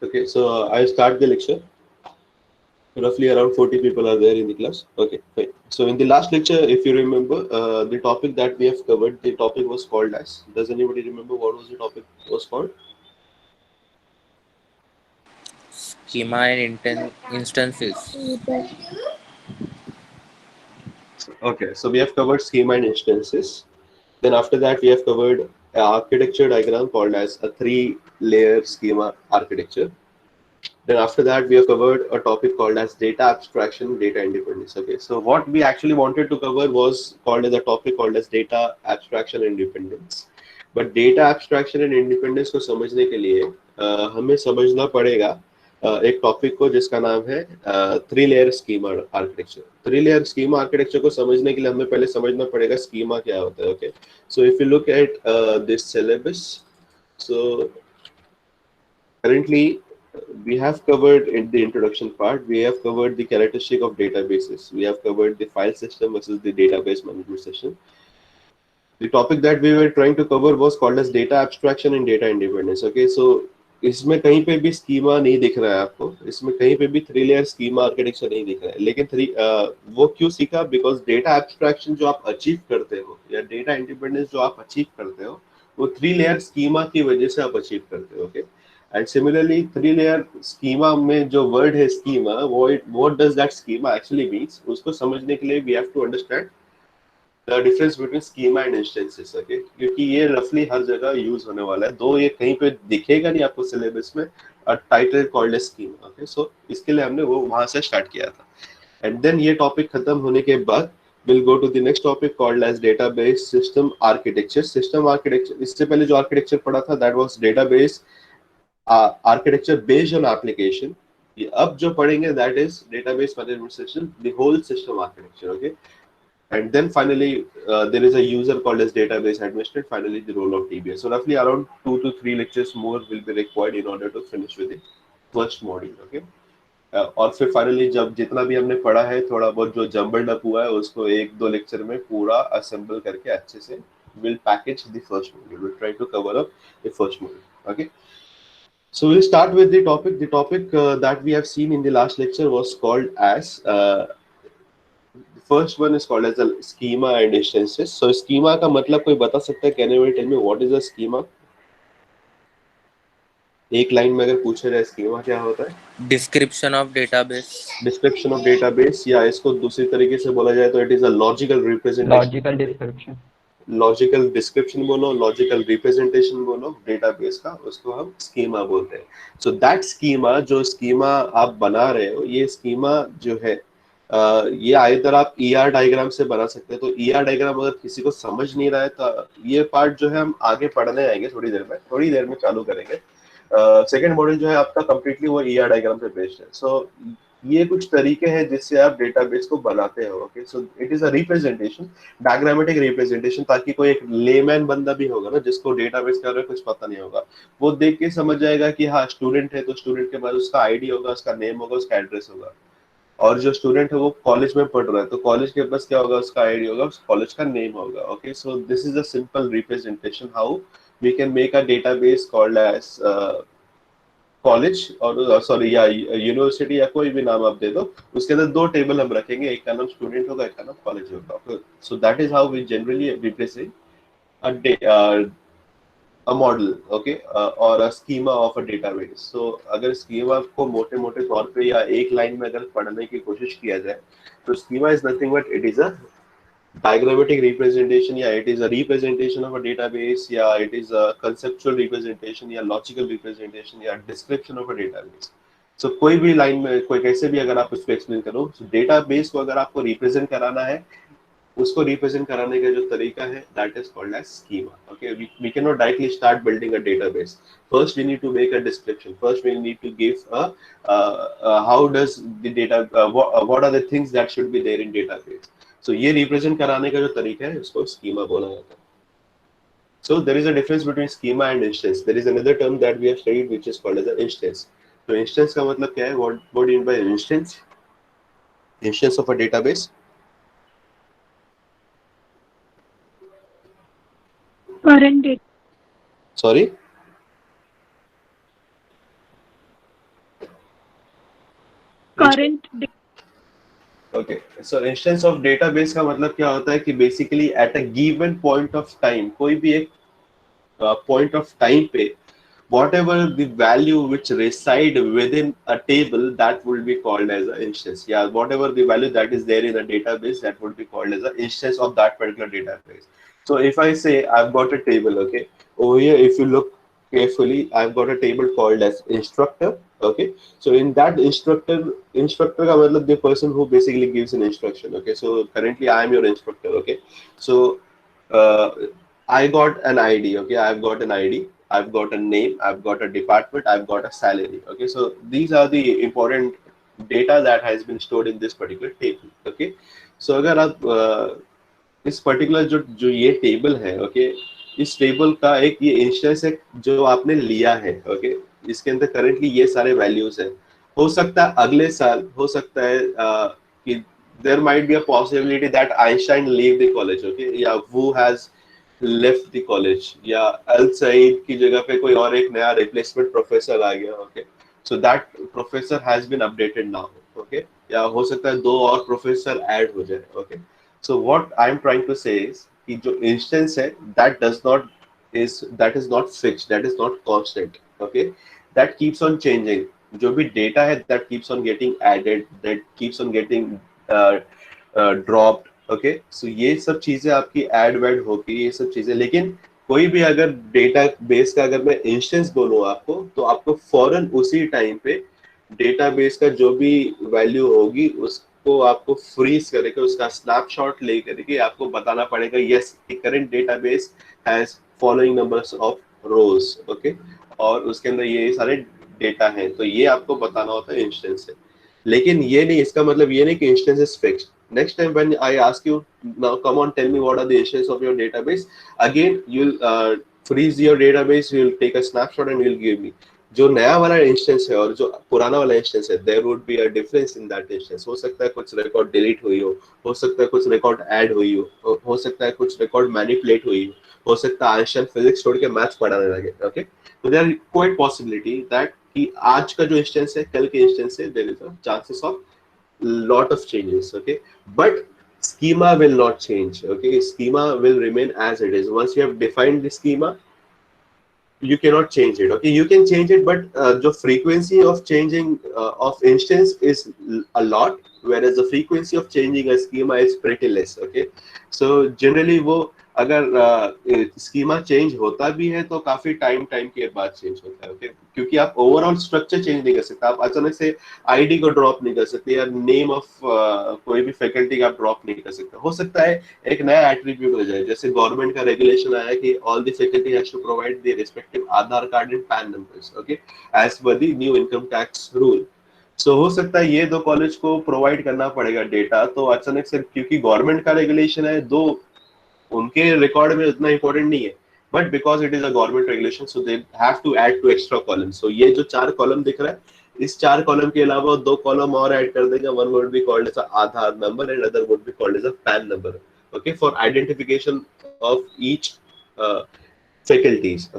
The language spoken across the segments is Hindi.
Okay, so I start the lecture. Roughly around 40 people are there in the class. Okay, fine. So in the last lecture, if you remember, the topic that we have covered, the topic was called as. Does anybody remember what was the topic was called? Schema and instances. Okay, so we have covered schema and instances. Then after that, we have covered an architecture diagram called as a three-layer schema architecture. Then after that, we have covered a topic called as data abstraction, data independence. Okay, so what we actually wanted to cover was called as a topic called as data abstraction and independence. But data abstraction and independence को समझने के लिए हमें समझना पड़ेगा एक टॉपिक को जिसका नाम है three layer schema architecture. Three layer schema architecture को समझने के लिए हमें पहले समझना पड़ेगा स्कीमा क्या होता है. Okay, so if you look at this syllabus, so currently, we have covered in the introduction part, we have covered the characteristic of databases. We have covered the file system versus the database management system. The topic that we were trying to cover was called as data abstraction and data independence. Okay, so इसमें कहीं पे भी स्कीमा नहीं दिख रहा है आपको, इसमें कहीं पे भी थ्री लेयर स्कीमा आर्किटेक्चर नहीं दिख रहा है, लेकिन वो क्यों सीखा? बिकॉज डेटा एब्स्ट्रैक्शन जो आप अचीव करते हो या डेटा इंडिपेंडेंस जो आप अचीव करते हो वो थ्री लेयर स्कीमा की वजह से आप अचीव करते हो. Okay, and similarly three layer schema में जो वर्ड है स्कीमा, वो what does that schema actually means, उसको समझने के लिए we have to understand the difference between schema and instances. Okay, क्योंकि ये रफली हर जगह यूज होने वाला है, दो ये कहीं पे दिखेगा नहीं आपको सिलेबस में, a title called as schema. Okay, so इसके लिए हमने वो वहां से स्टार्ट किया था. एंड देन ये टॉपिक खत्म होने के बाद we'll go to the next topic called as database system architecture. System architecture, इससे पहले जो आर्किटेक्चर पढ़ा था that was database architecture based on application. ये अब जो पढ़ेंगे that is database management system, the whole system architecture. Okay, and then finally there is a user called as database administrator, finally the role of DBA. So roughly around 2 to 3 lectures more will be required in order to finish with the first module. Okay, और फिर फाइनली जब जितना भी हमने पढ़ा है थोड़ा बहुत जो जम्बल्ड अप हुआ है उसको एक दो लेक्चर में पूरा असेंबल करके अच्छे से will package the first module, will try to cover up the first module. Okay, so we'll start with the topic. The topic that we have seen in the last lecture was called as the first one is called as a schema and instances. So schema का मतलब कोई बता सकता है? Can you tell me what is a schema? एक लाइन में अगर पूछा जाए स्कीमा क्या होता है? Description of database. Description of database, या इसको दूसरी तरीके से बोला जाए तो it is a logical representation. Logical description. Logical description बोलो, लॉजिकल रिप्रेजेंटेशन बोलो डेटाबेस का, उसको हम स्कीमा बोलते हैं. सो दैट स्कीमा, जो स्कीमा आप बना रहे हो, ये स्कीमा जो है ये आइदर आप ईआर डायग्राम से बना सकते हैं. तो ईआर डायग्राम अगर किसी को समझ नहीं रहा है तो ये पार्ट जो है हम आगे पढ़ने आएंगे थोड़ी देर में चालू करेंगे. सेकेंड मॉड्यूल जो है आपका कंप्लीटली वो ईआर डायग्राम पे बेस्ड है. सो ये कुछ तरीके हैं जिससे आप डेटाबेस को बनाते हो. Okay, so it is a representation, diagrammatic representation, ताकि कोई एक लेमैन बंदा भी होगा ना जिसको डेटाबेस के बारे में कुछ पता नहीं होगा, वो देख के समझ जाएगा कि हाँ स्टूडेंट है तो स्टूडेंट के बाद उसका आईडी होगा, उसका नेम होगा, उसका एड्रेस होगा. और जो स्टूडेंट है वो कॉलेज में पढ़ रहा है तो कॉलेज के पास क्या होगा, उसका आईडी होगा, उस कॉलेज का नेम होगा. Okay, so this is a simple representation how we can make a database called as college, और सॉरी या यूनिवर्सिटी या कोई भी नाम आप दे दो, उसके अंदर दो टेबल हम रखेंगे, एक का नाम स्टूडेंट होगा, एक का नाम कॉलेज होगा. So that is how we generally represent a model. Okay, or a schema of a database. So अगर schema को मोटे मोटे तौर पे या एक लाइन में अगर पढ़ने की कोशिश किया जाए तो schema is nothing but it is a diagrammatic representation, या it is a representation of a database, या it is a conceptual representation, या logical representation, या description of a database. So कोई भी लाइन में कोई कैसे भी अगर आप उसको एक्सप्लेन करो, डेटाबेस को अगर आपको रिप्रेजेंट कराना है, उसको रिप्रेजेंट कराने का जो तरीका है that is called as schema. Okay, we can not directly start building a database. First we need to make a description, first we need to give how does the data, what are the things that should be there in database. So ये रिप्रेजेंट कराने का जो तरीका है उसको स्कीमा बोला जाता है. So there is a difference between schema and instance. There is another term that we have studied which is called as an instance. So instance का मतलब क्या है? What do you mean by instance? Instance of a database. current date. Sorry. current okay, so instance of database का मतलब क्या होता है कि basically at a given point of time, कोई भी एक पॉइंट ऑफ टाइम पे whatever the value which reside within a table, that will be called as an instance. Yeah, whatever the value that is there in a database, that would be called as an instance of that particular database. So if I say I've got a table, okay, over here if you look carefully, I've got a table called as instructor. Okay, so in that instructor का मतलब the person who basically gives an instruction. Okay, so currently I am your instructor. Okay, so uh, I got an ID. Okay, I've got an ID. I've got a name. I've got a department. I've got a salary. Okay, so these are the important data that has been stored in this particular table. Okay, so अगर आप इस पर्टिकुलर जो जो ये टेबल है, ओके, इस टेबल का एक ये इंस्टेंस है जो आपने लिया है, ओके, इसके अंदर करेंटली ये सारे वैल्यूज हैं। हो सकता है अगले साल, हो सकता है कि there might be a possibility that Einstein leave the college, okay, या वो हैज लेफ्ट द कॉलेज, या अल सईद की जगह पे कोई और एक नया रिप्लेसमेंट प्रोफेसर आ गया, okay, so that professor has been updated now, okay, या हो सकता है दो और प्रोफेसर ऐड हो जाए, okay. So what I'm trying to say is कि जो instance है that is not fixed, that is not constant, okay, that keeps on changing. जो भी data है that keeps on getting added, that keeps on getting dropped, okay, so ये सब चीजें आपकी add वैड होगी, ये सब चीजें, लेकिन कोई भी अगर डेटा बेस का अगर मैं इंस्टेंस बोलूँ आपको, तो आपको फौरन उसी टाइम पे डेटाबेस का जो भी वैल्यू होगी उसको आपको फ्रीज करके उसका स्नैपशॉट ले करके आपको बताना पड़ेगा, yes current database has following numbers of rose, okay, और उसके अंदर ये सारे डेटा हैं, तो ये आपको बताना होता है इंस्टेंस से। लेकिन ये नहीं, इसका मतलब ये नहीं कि instance is fixed. Next time when I ask you now come on tell me what are the instance of your database, again you will freeze your database, you will take a snapshot and you will give me जो नया वाला इंस्टेंस है और जो पुराना वाला इंस्टेंस है, there would be a difference in that instance. हो सकता है कुछ रिकॉर्ड डिलीट हुई हो सकता है कुछ रिकॉर्ड ऐड हुई हो सकता है कुछ रिकॉर्ड मैनिपुलेट हुई हो सकता है आइंस्टाइन फिजिक्स छोड़ के मैथ्स पढ़ाने लगे, ओके, तो देयर क्वाइट पॉसिबिलिटी दैट कि आज का जो इंस्टेंस है कल के इंस्टेंस से there is a chances of lot of changes, okay, but schema will not change, okay, schema will remain as it is. Once you have defined the schema, you cannot change it, okay, you can change it, but the frequency of changing of instance is a lot, whereas the frequency of changing a schema is pretty less, okay, so generally वो अगर स्कीमा चेंज होता भी है तो काफी टाइम के बाद चेंज होता है, ओके, क्योंकि आप ओवरऑल स्ट्रक्चर चेंज नहीं कर सकते, आप अचानक से आईडी को ड्रॉप नहीं कर सकते या नेम ऑफ कोई भी फैकल्टी का आप ड्रॉप नहीं कर सकते। हो सकता है एक नया एट्रीब्यूट हो जाए, जैसे गवर्नमेंट का रेगुलेशन आया कि all the faculty has to provide the respective Aadhaar card and PAN numbers, okay, as per the new income tax rule. So हो सकता है ये दो कॉलेज को प्रोवाइड करना पड़ेगा डेटा, तो अचानक से क्योंकि गवर्नमेंट का रेगुलेशन है, दो उनके रिकॉर्ड में उतना इंपॉर्टेंट नहीं है, but because it is a government regulation so they have to add two extra column. So ये जो 4 कॉलम दिख रहा है, इस 4 कॉलम के अलावा 2 कॉलम और ऐड कर देंगे, one would be called as a Aadhaar number and other would be called as a PAN number, okay, for identification of each faculties,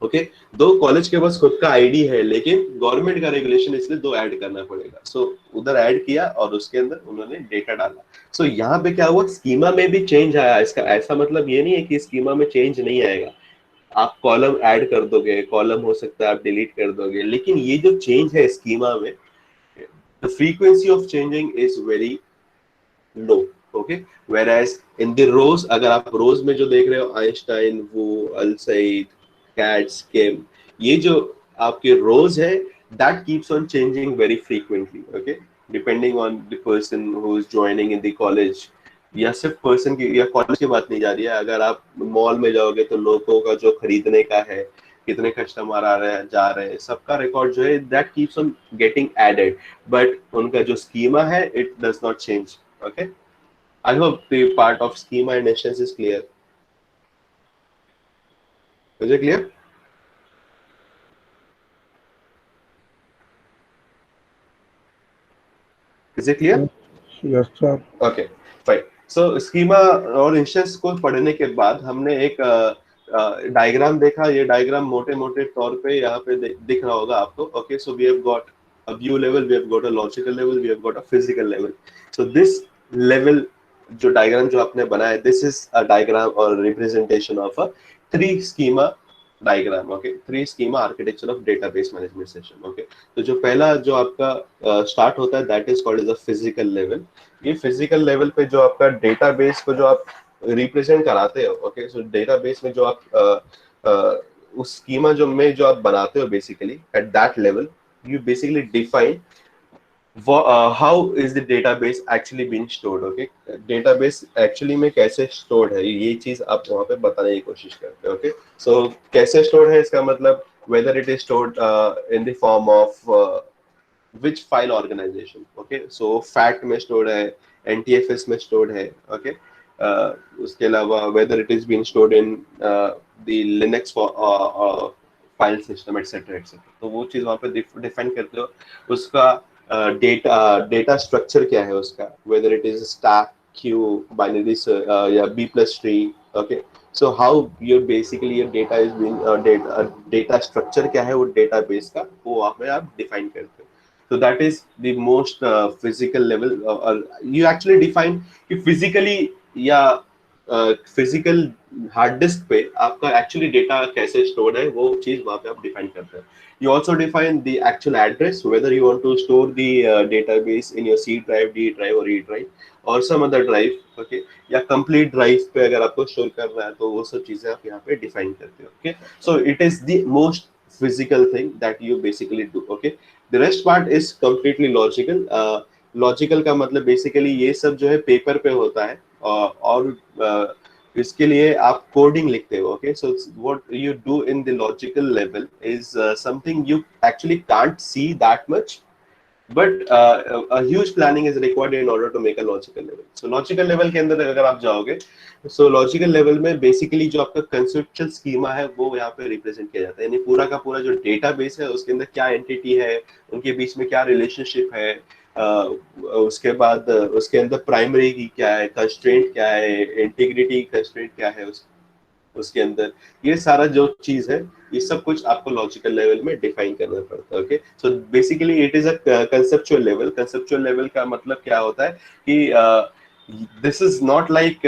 okay. दो कॉलेज के पास खुद का आईडी है, लेकिन गवर्नमेंट का रेगुलेशन इसलिए 2 ऐड करना पड़ेगा, सो उधर ऐड किया और उसके अंदर उन्होंने डेटा डाला। सो यहाँ पे क्या हुआ, स्कीमा में भी चेंज आया। इसका ऐसा मतलब ये नहीं है कि स्कीमा में चेंज नहीं आएगा, आप कॉलम ऐड कर दोगे, कॉलम हो सकता है आप डिलीट कर दोगे, लेकिन ये जो चेंज है स्कीमा में, the frequency of changing is very low, okay, whereas in the rows, अगर आप रोज में जो देख रहे हो आइंस्टाइन, वो, अल सईद, कैट्स, किम, ये जो आपके रोज है that keeps on changing very frequently, okay, depending on the person who is joining in the college। या सिर्फ पर्सन की या कॉलेज की बात नहीं जा रही है, अगर आप मॉल में जाओगे तो लोगों का जो खरीदने का है, कितने कस्टमर आ रहे हैं जा रहे हैं, सबका रिकॉर्ड जो है that keeps on getting added, but उनका जो स्कीमा है it does not change, okay। I hope the part of schema and instance is clear. Is it clear? Is it clear? Yes, sir. Okay, fine. So schema और instance को पढ़ने के बाद हमने एक डायग्राम देखा। ये डायग्राम मोटे मोटे तौर पे यहाँ पे दिख रहा होगा आपको। Okay, so we have got a view level, we have got a logical level, we have got a physical level. So this level जो डायग्राम जो आपने बनाया, दिस इज अ डायग्राम और representation of a 3 schema diagram. Okay, 3 schema architecture of database management system. Okay, तो जो पहला जो आपका स्टार्ट होता है, that is called as a physical level. ये फिजिकल लेवल पे जो आपका डेटाबेस को जो आप रिप्रेजेंट कराते हो, ओके, सो डेटाबेस में जो आप उस स्कीमा जो में जो आप बनाते हो, basically at that level you basically define how is the database actually being stored. Okay, database actually में कैसे stored है, ये चीज आप वहाँ पे बताने की कोशिश करते हो. Okay, so कैसे stored है इसका मतलब whether it is stored in the form of which file organization. Okay, so FAT में stored है, NTFS में stored है. Okay, उसके अलावा whether it is being stored in the Linux file system etcetera etcetera. तो वो चीज वहाँ पे डिफाइन करते हो. उसका डेटा स्ट्रक्चर क्या है उसका, whether it is stack, queue, binary या B plus tree. Okay, so how your basically your data is being, data structure क्या है वो डेटाबेस का, वो वहाँ पे आप डिफाइन करते हो. So that is the most physical level. You actually define कि physically या फिजिकल हार्ड डिस्क पे आपका एक्चुअली डेटा कैसे स्टोर्ड है, वो चीज वहां पे आप डिफाइन करते हैं. You also define the actual address, whether you want to store the database in your C drive, D drive और ई ड्राइव और सम अदर ड्राइव. ओके, या कंप्लीट ड्राइव पे अगर आपको स्टोर करना है, तो वो सब चीजें आप यहाँ पे डिफाइन करते हो. Okay, so it is the most physical thing that you basically do. Okay, the rest part is completely logical. Logical का मतलब बेसिकली ये सब जो है पेपर पे होता है, और इसके लिए आप कोडिंग लिखते हो. Okay, so what you do in the logical level is something you actually can't see that much, but a huge planning is required in order to make a logical level. So logical level के अंदर अगर आप जाओगे, so logical level में basically जो आपका conceptual schema है वो यहाँ पे represent किया जाता है. यानी पूरा का पूरा जो database है उसके अंदर क्या entity है, उनके बीच में क्या relationship है, उसके बाद उसके अंदर primary की क्या है, constraint क्या है, integrity constraint क्या है उसके अंदर, ये सारा जो चीज है, ये सब कुछ आपको लॉजिकल लेवल में डिफाइन करना पड़ता है. Okay, so basically it is a conceptual level. Conceptual level का मतलब क्या होता है कि दिस इज नॉट लाइक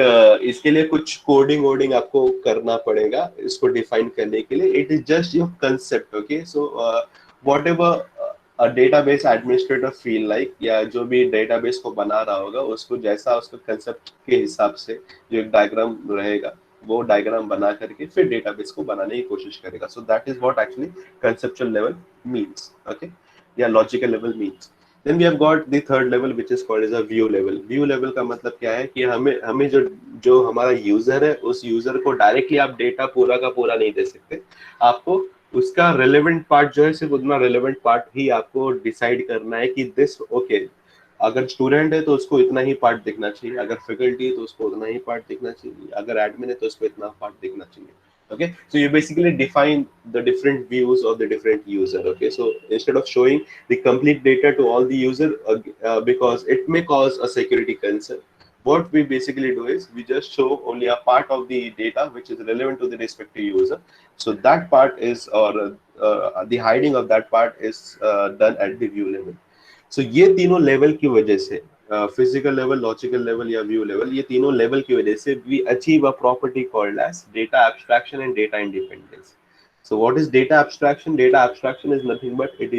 इसके लिए कुछ कोडिंग वोडिंग आपको करना पड़ेगा इसको डिफाइन करने के लिए. It is just your concept. Okay, so what ever a database administrator feel like, या जो भी डेटाबेस को बना रहा होगा उसको जैसा उसका कंसेप्ट के हिसाब से जो एक डायग्राम रहेगा, वो डायग्राम बना करके फिर डेटाबेस को बनाने की कोशिश करेगा. So that is what actually conceptual level means. Okay, या logical level means. Then we have got the third level which is called as a view level. View level का मतलब क्या है कि हमें जो हमारा यूजर है, उस यूजर को डायरेक्टली आप डेटा पूरा का पूरा नहीं दे सकते. आपको उसका रेलेवेंट पार्ट जो है, सिर्फ उतना रेलेवेंट पार्ट ही आपको डिसाइड करना है कि दिस ओके, अगर स्टूडेंट है तो उसको इतना ही पार्ट दिखना चाहिए, अगर फैकल्टी है तो उसको उतना ही पार्ट दिखना चाहिए, अगर एडमिन है तो उसको इतना पार्ट दिखना चाहिए. Okay, so you basically define the different views of the different user. Okay, so instead of showing the complete data to all the user, because it may cause a security concern, what we basically do is we just show only a part of the data which is relevant to the respective user. So that part is, or the hiding of that part is done at the view level. So ये तीनों लेवल की वजह से, फिजिकल लेवल, लॉजिकल लेवल या व्यू लेवल, ये तीनों लेवल की वजह से we achieve a property called as data abstraction and data independence. So what is data abstraction? Data abstraction is nothing but it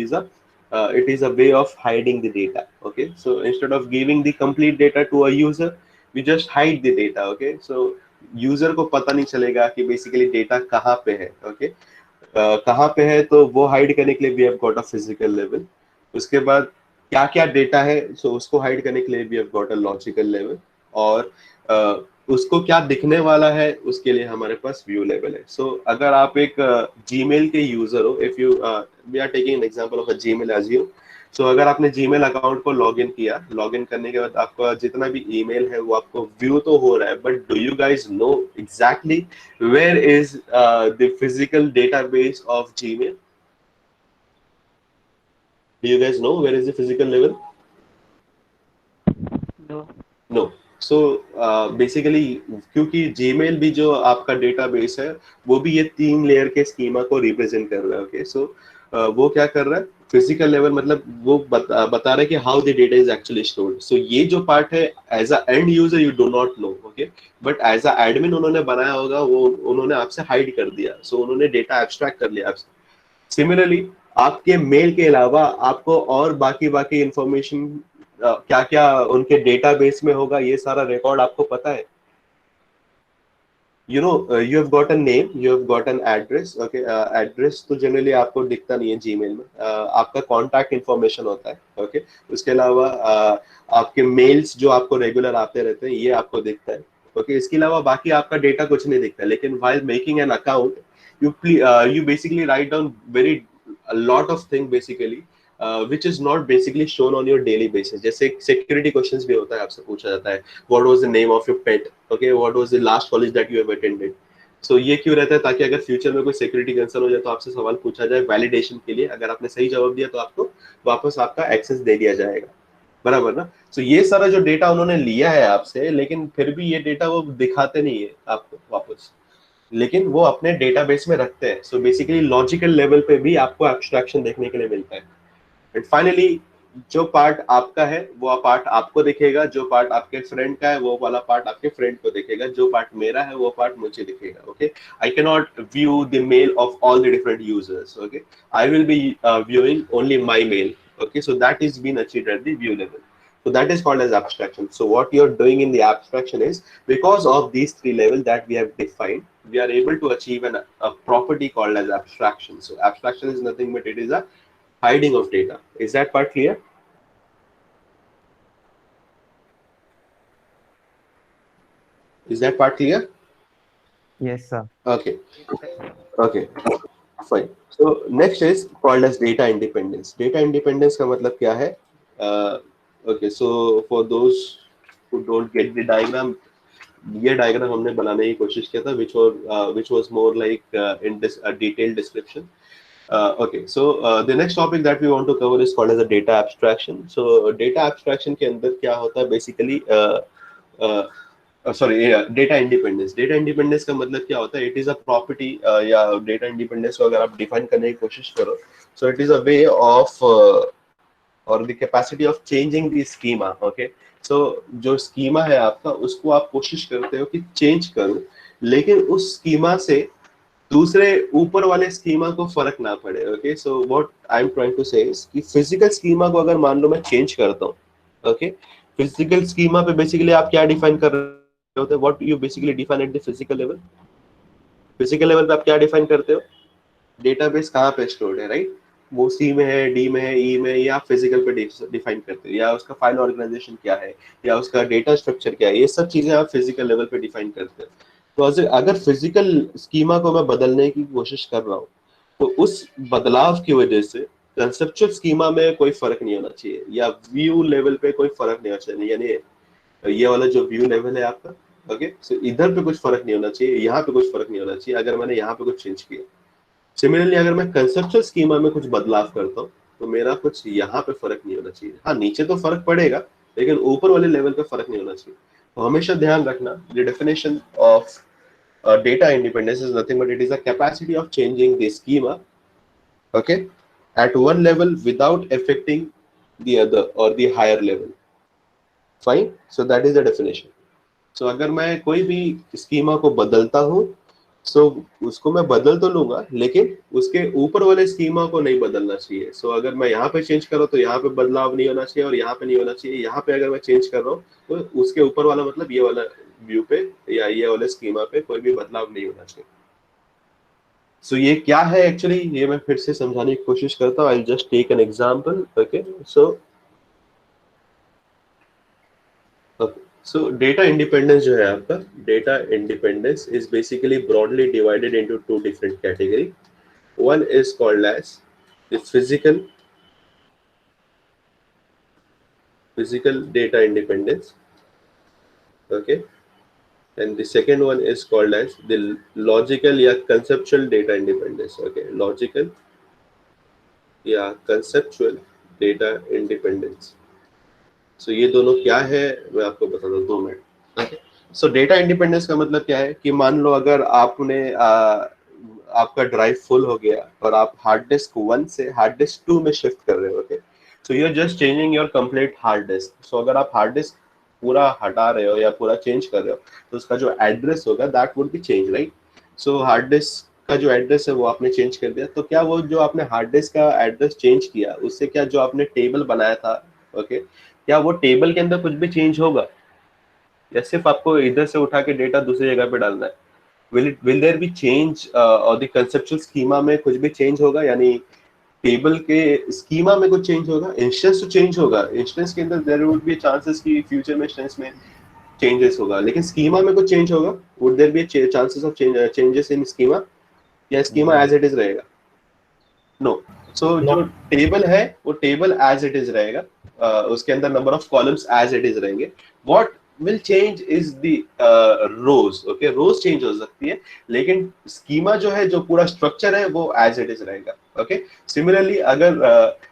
is a way of hiding the data. Okay, so instead of giving the complete data to a user, we just hide the data. Okay, so user को पता नहीं चलेगा कि बेसिकली डेटा कहाँ पे है. ओके, कहाँ पे है, तो वो हाइड करने के लिए we have got a physical level. उसके बाद क्या क्या डेटा है, सो उसको हाइड करने के लिए we have got a logical level. और उसको क्या दिखने वाला है उसके लिए हमारे पास व्यू लेवल है. सो अगर आप एक जीमेल के यूजर हो, if you we are taking an example of a Gmail as you. So अगर आपने जीमेल अकाउंट को लॉगिन किया, लॉगिन करने के बाद आपका जितना भी ईमेल है वो आपको व्यू तो हो रहा है, but do you guys know exactly where is the physical database of Gmail? Do you guys know where is the physical level? No. No. So basically क्योंकि Gmail भी जो आपका डेटाबेस है वो भी ये 3 लेयर के स्कीमा को रिप्रेजेंट कर रहा है. ओके, सो वो क्या कर रहा है, फिजिकल लेवल मतलब वो बता रहा है कि how the data is actually stored. So ये जो पार्ट है as a end user you do not know, okay, but as a admin उन्होंने बनाया होगा, वो उन्होंने आपसे हाइड कर दिया. सो उन्होंने डेटा एब्स्ट्रैक्ट कर लिया आपसे. सिमिलरली आपके मेल के अलावा आपको और बाकी बाकी इंफॉर्मेशन क्या क्या उनके डेटाबेस में होगा, ये सारा रिकॉर्ड आपको पता है. You have got a name, you have got an address, okay. Address तो जनरली आपको दिखता नहीं है जीमेल में. आपका कॉन्टैक्ट इन्फॉर्मेशन होता है, ओके. उसके अलावा आपके मेल्स जो आपको रेगुलर आते रहते हैं, ये आपको दिखता है, ओके. इसके अलावा बाकी आपका डेटा कुछ नहीं दिखता. लेकिन while making an account, you basically write down very a lot of things basically, which is not basically shown on your daily basis. जैसे सिक्योरिटी क्वेश्चंस भी होता है, आपसे पूछा जाता है what was the name of your pet, okay, what was the last college that you have attended. So ये क्यों रहता है, ताकि अगर फ्यूचर में कोई सिक्योरिटी कंसर्न हो जाए तो आपसे सवाल पूछा जाए वैलिडेशन के लिए. अगर आपने सही जवाब दिया तो आपको वापस आपका एक्सेस दे दिया जाएगा, बराबर ना. सो ये सारा जो डेटा उन्होंने लिया है आपसे, लेकिन फिर भी ये डेटा वो दिखाते नहीं है आपको वापस, लेकिन वो अपने डेटाबेस में रखते हैं. सो बेसिकली लॉजिकल लेवल पे भी आपको एब्स्ट्रैक्शन देखने के लिए मिलता है. एंड फाइनली जो पार्ट आपका है वो पार्ट आपको दिखेगा, जो पार्ट आपके फ्रेंड का है वो वाला पार्ट आपके फ्रेंड को दिखेगा, जो पार्ट मेरा है वो पार्ट मुझे दिखेगा, okay. I can not view the mail of all the different users, okay. I will be viewing only my mail, okay. So that is being achieved at the view level. So that is called as abstraction. So what you're doing in the abstraction is, because of these three levels that we have defined, we are able to achieve a property called as abstraction. So abstraction is nothing but it is a hiding of data. Is that part clear? Is that part clear? Yes, sir. Okay. Okay. Fine. So next is called as data independence. Data independence का मतलब क्या है? Okay. So for those who don't get the diagram, ये diagram हमने बनाने की कोशिश किया था, which was more like in this detailed description. Okay, so the next topic that we want to cover is called as a data abstraction. So data abstraction के अंदर क्या होता है basically, sorry, data independence. Data independence का मतलब क्या होता है? इट इज अ प्रॉपर्टी, या डेटा इंडिपेंडेंस को अगर आप डिफाइन करने की कोशिश करो, so it is a way of और the capacity of changing the schema, okay. So जो स्कीमा है आपका, उसको आप कोशिश करते हो कि चेंज करो, लेकिन उस स्कीमा से दूसरे ऊपर वाले स्कीमा को फर्क ना पड़े, okay. So what I am trying to say is कि फिजिकल स्कीमा को अगर मान लो मैं चेंज करता हूँ, ओके. फिजिकल स्कीमा पे बेसिकली आप क्या डिफाइन कर रहे होते हैं? What you basically define at the physical level. Physical level पे आप क्या डिफाइन करते हो? डेटाबेस कहाँ पे स्टोर्ड है, राइट. वो सी में है, डी में है, ई में है, या फिजिकल पे डिफाइन करते हो, या उसका फाइल ऑर्गेनाइजेशन क्या है, या उसका डेटा स्ट्रक्चर क्या है, ये सब चीजें आप फिजिकल लेवल पे डिफाइन करते हो. तो अगर फिजिकल स्कीमा को मैं बदलने की कोशिश कर रहा हूँ, तो उस बदलाव की वजह से कंसेप्चुअल स्कीमा में कोई फर्क नहीं होना चाहिए, या व्यू लेवल पे कोई फर्क नहीं होना चाहिए. यानी ये वाला जो व्यू लेवल है आपका, ओके, सो इधर पे कुछ फर्क नहीं होना चाहिए, यहाँ पे कुछ फर्क नहीं होना चाहिए अगर मैंने यहाँ पे कुछ चेंज किया. सिमिलरली अगर मैं कंसेप्चुअल स्कीमा में कुछ बदलाव करता हूँ, तो मेरा कुछ यहाँ पे फर्क नहीं होना चाहिए. हाँ, नीचे तो फर्क पड़ेगा, लेकिन ऊपर वाले लेवल पे फर्क नहीं होना चाहिए. तो हमेशा ध्यान रखना, the definition of data independence is nothing but it is a capacity of changing the schema, okay, at one level without affecting the other or the higher level. Fine. So that is the definition. So अगर मैं कोई भी स्कीमा को बदलता हूँ, so उसको मैं बदल तो लूंगा, लेकिन उसके ऊपर वाले स्कीमा को नहीं बदलना चाहिए. So अगर मैं यहाँ पे चेंज कर रहा हूँ तो यहाँ पे बदलाव नहीं होना चाहिए, और यहाँ पे नहीं होना चाहिए. यहाँ पे अगर मैं चेंज कर रहा हूँ तो उसके ऊपर वाला मतलब ये वाला व्यू पे या ये वाले स्कीमा पे कोई भी बदलाव नहीं होना चाहिए. सो ये क्या है एक्चुअली, ये मैं फिर से समझाने की कोशिश करता हूँ. I will just take an example, okay. So data independence जो है आपका, data independence is basically broadly divided into two different category. One is called as the physical data independence, okay, and the second one is called as the logical या conceptual data independence, okay. Logical या conceptual data independence. So ये दोनों क्या है मैं आपको बता दूं 2 minute, okay. So data independence का मतलब क्या है कि मान लो अगर आपने आपका ड्राइव फुल हो गया और आप हार्ड डिस्क 1 से हार्ड डिस्क 2 में शिफ्ट कर रहे हो, okay, so you are just changing your complete hard disk. So अगर आप हार्ड डिस्क पूरा हटा रहे हो या पूरा चेंज कर रहे हो तो उसका जो एड्रेस होगा that would be change, right. So hard disk का जो एड्रेस है वो आपने चेंज कर दिया, तो क्या वो जो आपने हार्ड डिस्क का एड्रेस चेंज किया उससे क्या जो आपने टेबल बनाया था, ओके, क्या वो टेबल के अंदर कुछ भी चेंज होगा या सिर्फ आपको इधर से उठा के डेटा दूसरी जगह पे डालना है? will there be change और द कंसेप्चुअल स्कीमा में कुछ भी चेंज होगा, यानी टेबल के स्कीमा में कुछ चेंज होगा? इंस्टेंस तो चेंज होगा, इंस्टेंस के अंदर देयर वुड बी चांसेस कि फ्यूचर में इंस्टेंस में चेंजेस होगा, लेकिन स्कीमा में कुछ चेंज होगा? Would there be chances of changes in schema या स्कीमा एज इट इज रहेगा? नो। सो जो टेबल है वो टेबल एज इट इज रहेगा, उसके अंदर number of columns as it is रहेंगे। What will change is the rows, okay, rows change हो सकती है लेकिन स्कीमा जो है, जो पूरा स्ट्रक्चर है वो एज इट इज रहेगा, ओके। सिमिलरली अगर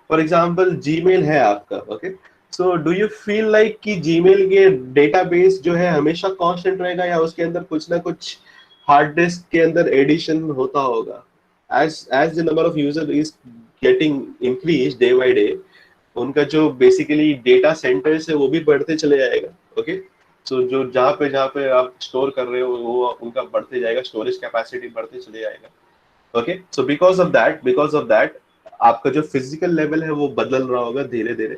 फॉर एग्जांपल जीमेल है आपका, okay, so do you feel like कि जीमेल के डेटाबेस जो है हमेशा कांस्टेंट रहेगा या उसके अंदर कुछ ना कुछ हार्ड डिस्क के अंदर एडिशन होता होगा? as the number of user is getting increased day by day, उनका जो बेसिकली डेटा सेंटर्स है वो भी बढ़ते चले जाएगा, ओके। सो जो जहाँ पे आप स्टोर कर रहे हो वो उनका बढ़ते जाएगा, स्टोरेज कैपेसिटी बढ़ते चले जाएगा, okay. So because of that आपका जो फिजिकल लेवल है वो बदल रहा होगा धीरे धीरे,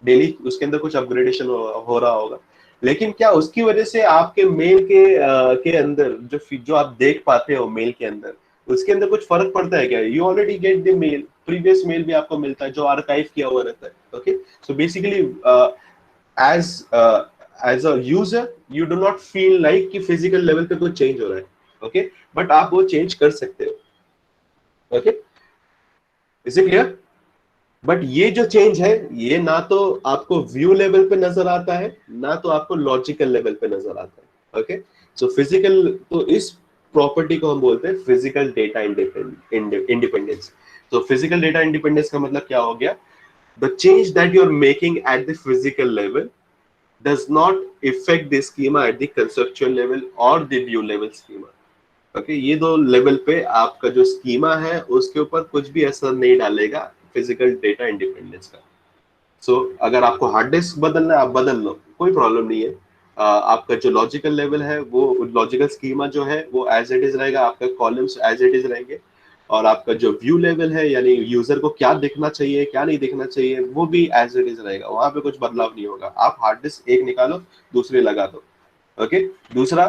डेली उसके अंदर कुछ अपग्रेडेशन हो रहा होगा, लेकिन क्या उसकी वजह से आपके मेल के अंदर जो आप देख पाते हो मेल के अंदर, उसके अंदर कुछ फर्क पड़ता है क्या? You already get the mail, previous mail भी आपको मिलता है जो आर्काइव किया हुआ रहता है, okay. So basically as as a user you do not feel like कि फिजिकल लेवल पे कुछ चेंज हो रहा है, ओके, बट आप वो चेंज कर सकते हो, okay. Is it clear? But ये जो चेंज है ये ना तो आपको व्यू लेवल पे नजर आता है ना तो आपको लॉजिकल लेवल पे नजर आता है, ओके। सो फिजिकल, तो इस प्रॉपर्टी को हम बोलते हैं फिजिकल डेटा इंडिपेंडेंस। तो फिजिकल डेटा इंडिपेंडेंस का मतलब क्या हो गया? The change that you are making at the physical level does not affect the schema at the conceptual level or the view level schema, okay. ये दो लेवल पे आपका जो स्कीमा है उसके ऊपर कुछ भी असर नहीं डालेगा फिजिकल डेटा इंडिपेंडेंस का। सो अगर आपको हार्ड डिस्क बदलना है आप बदल लो, कोई प्रॉब्लम नहीं है। आपका जो लॉजिकल लेवल है वो लॉजिकल स्कीमा जो है वो एज इट इज रहेगा, आपका कॉलम्स एज इट इज रहेंगे, और आपका जो व्यू लेवल है यानी यूजर को क्या देखना चाहिए क्या नहीं देखना चाहिए वो भी एज इट इज रहेगा, वहां पे कुछ बदलाव नहीं होगा। आप हार्ड डिस्क एक निकालो दूसरे लगा दो, ओके। दूसरा,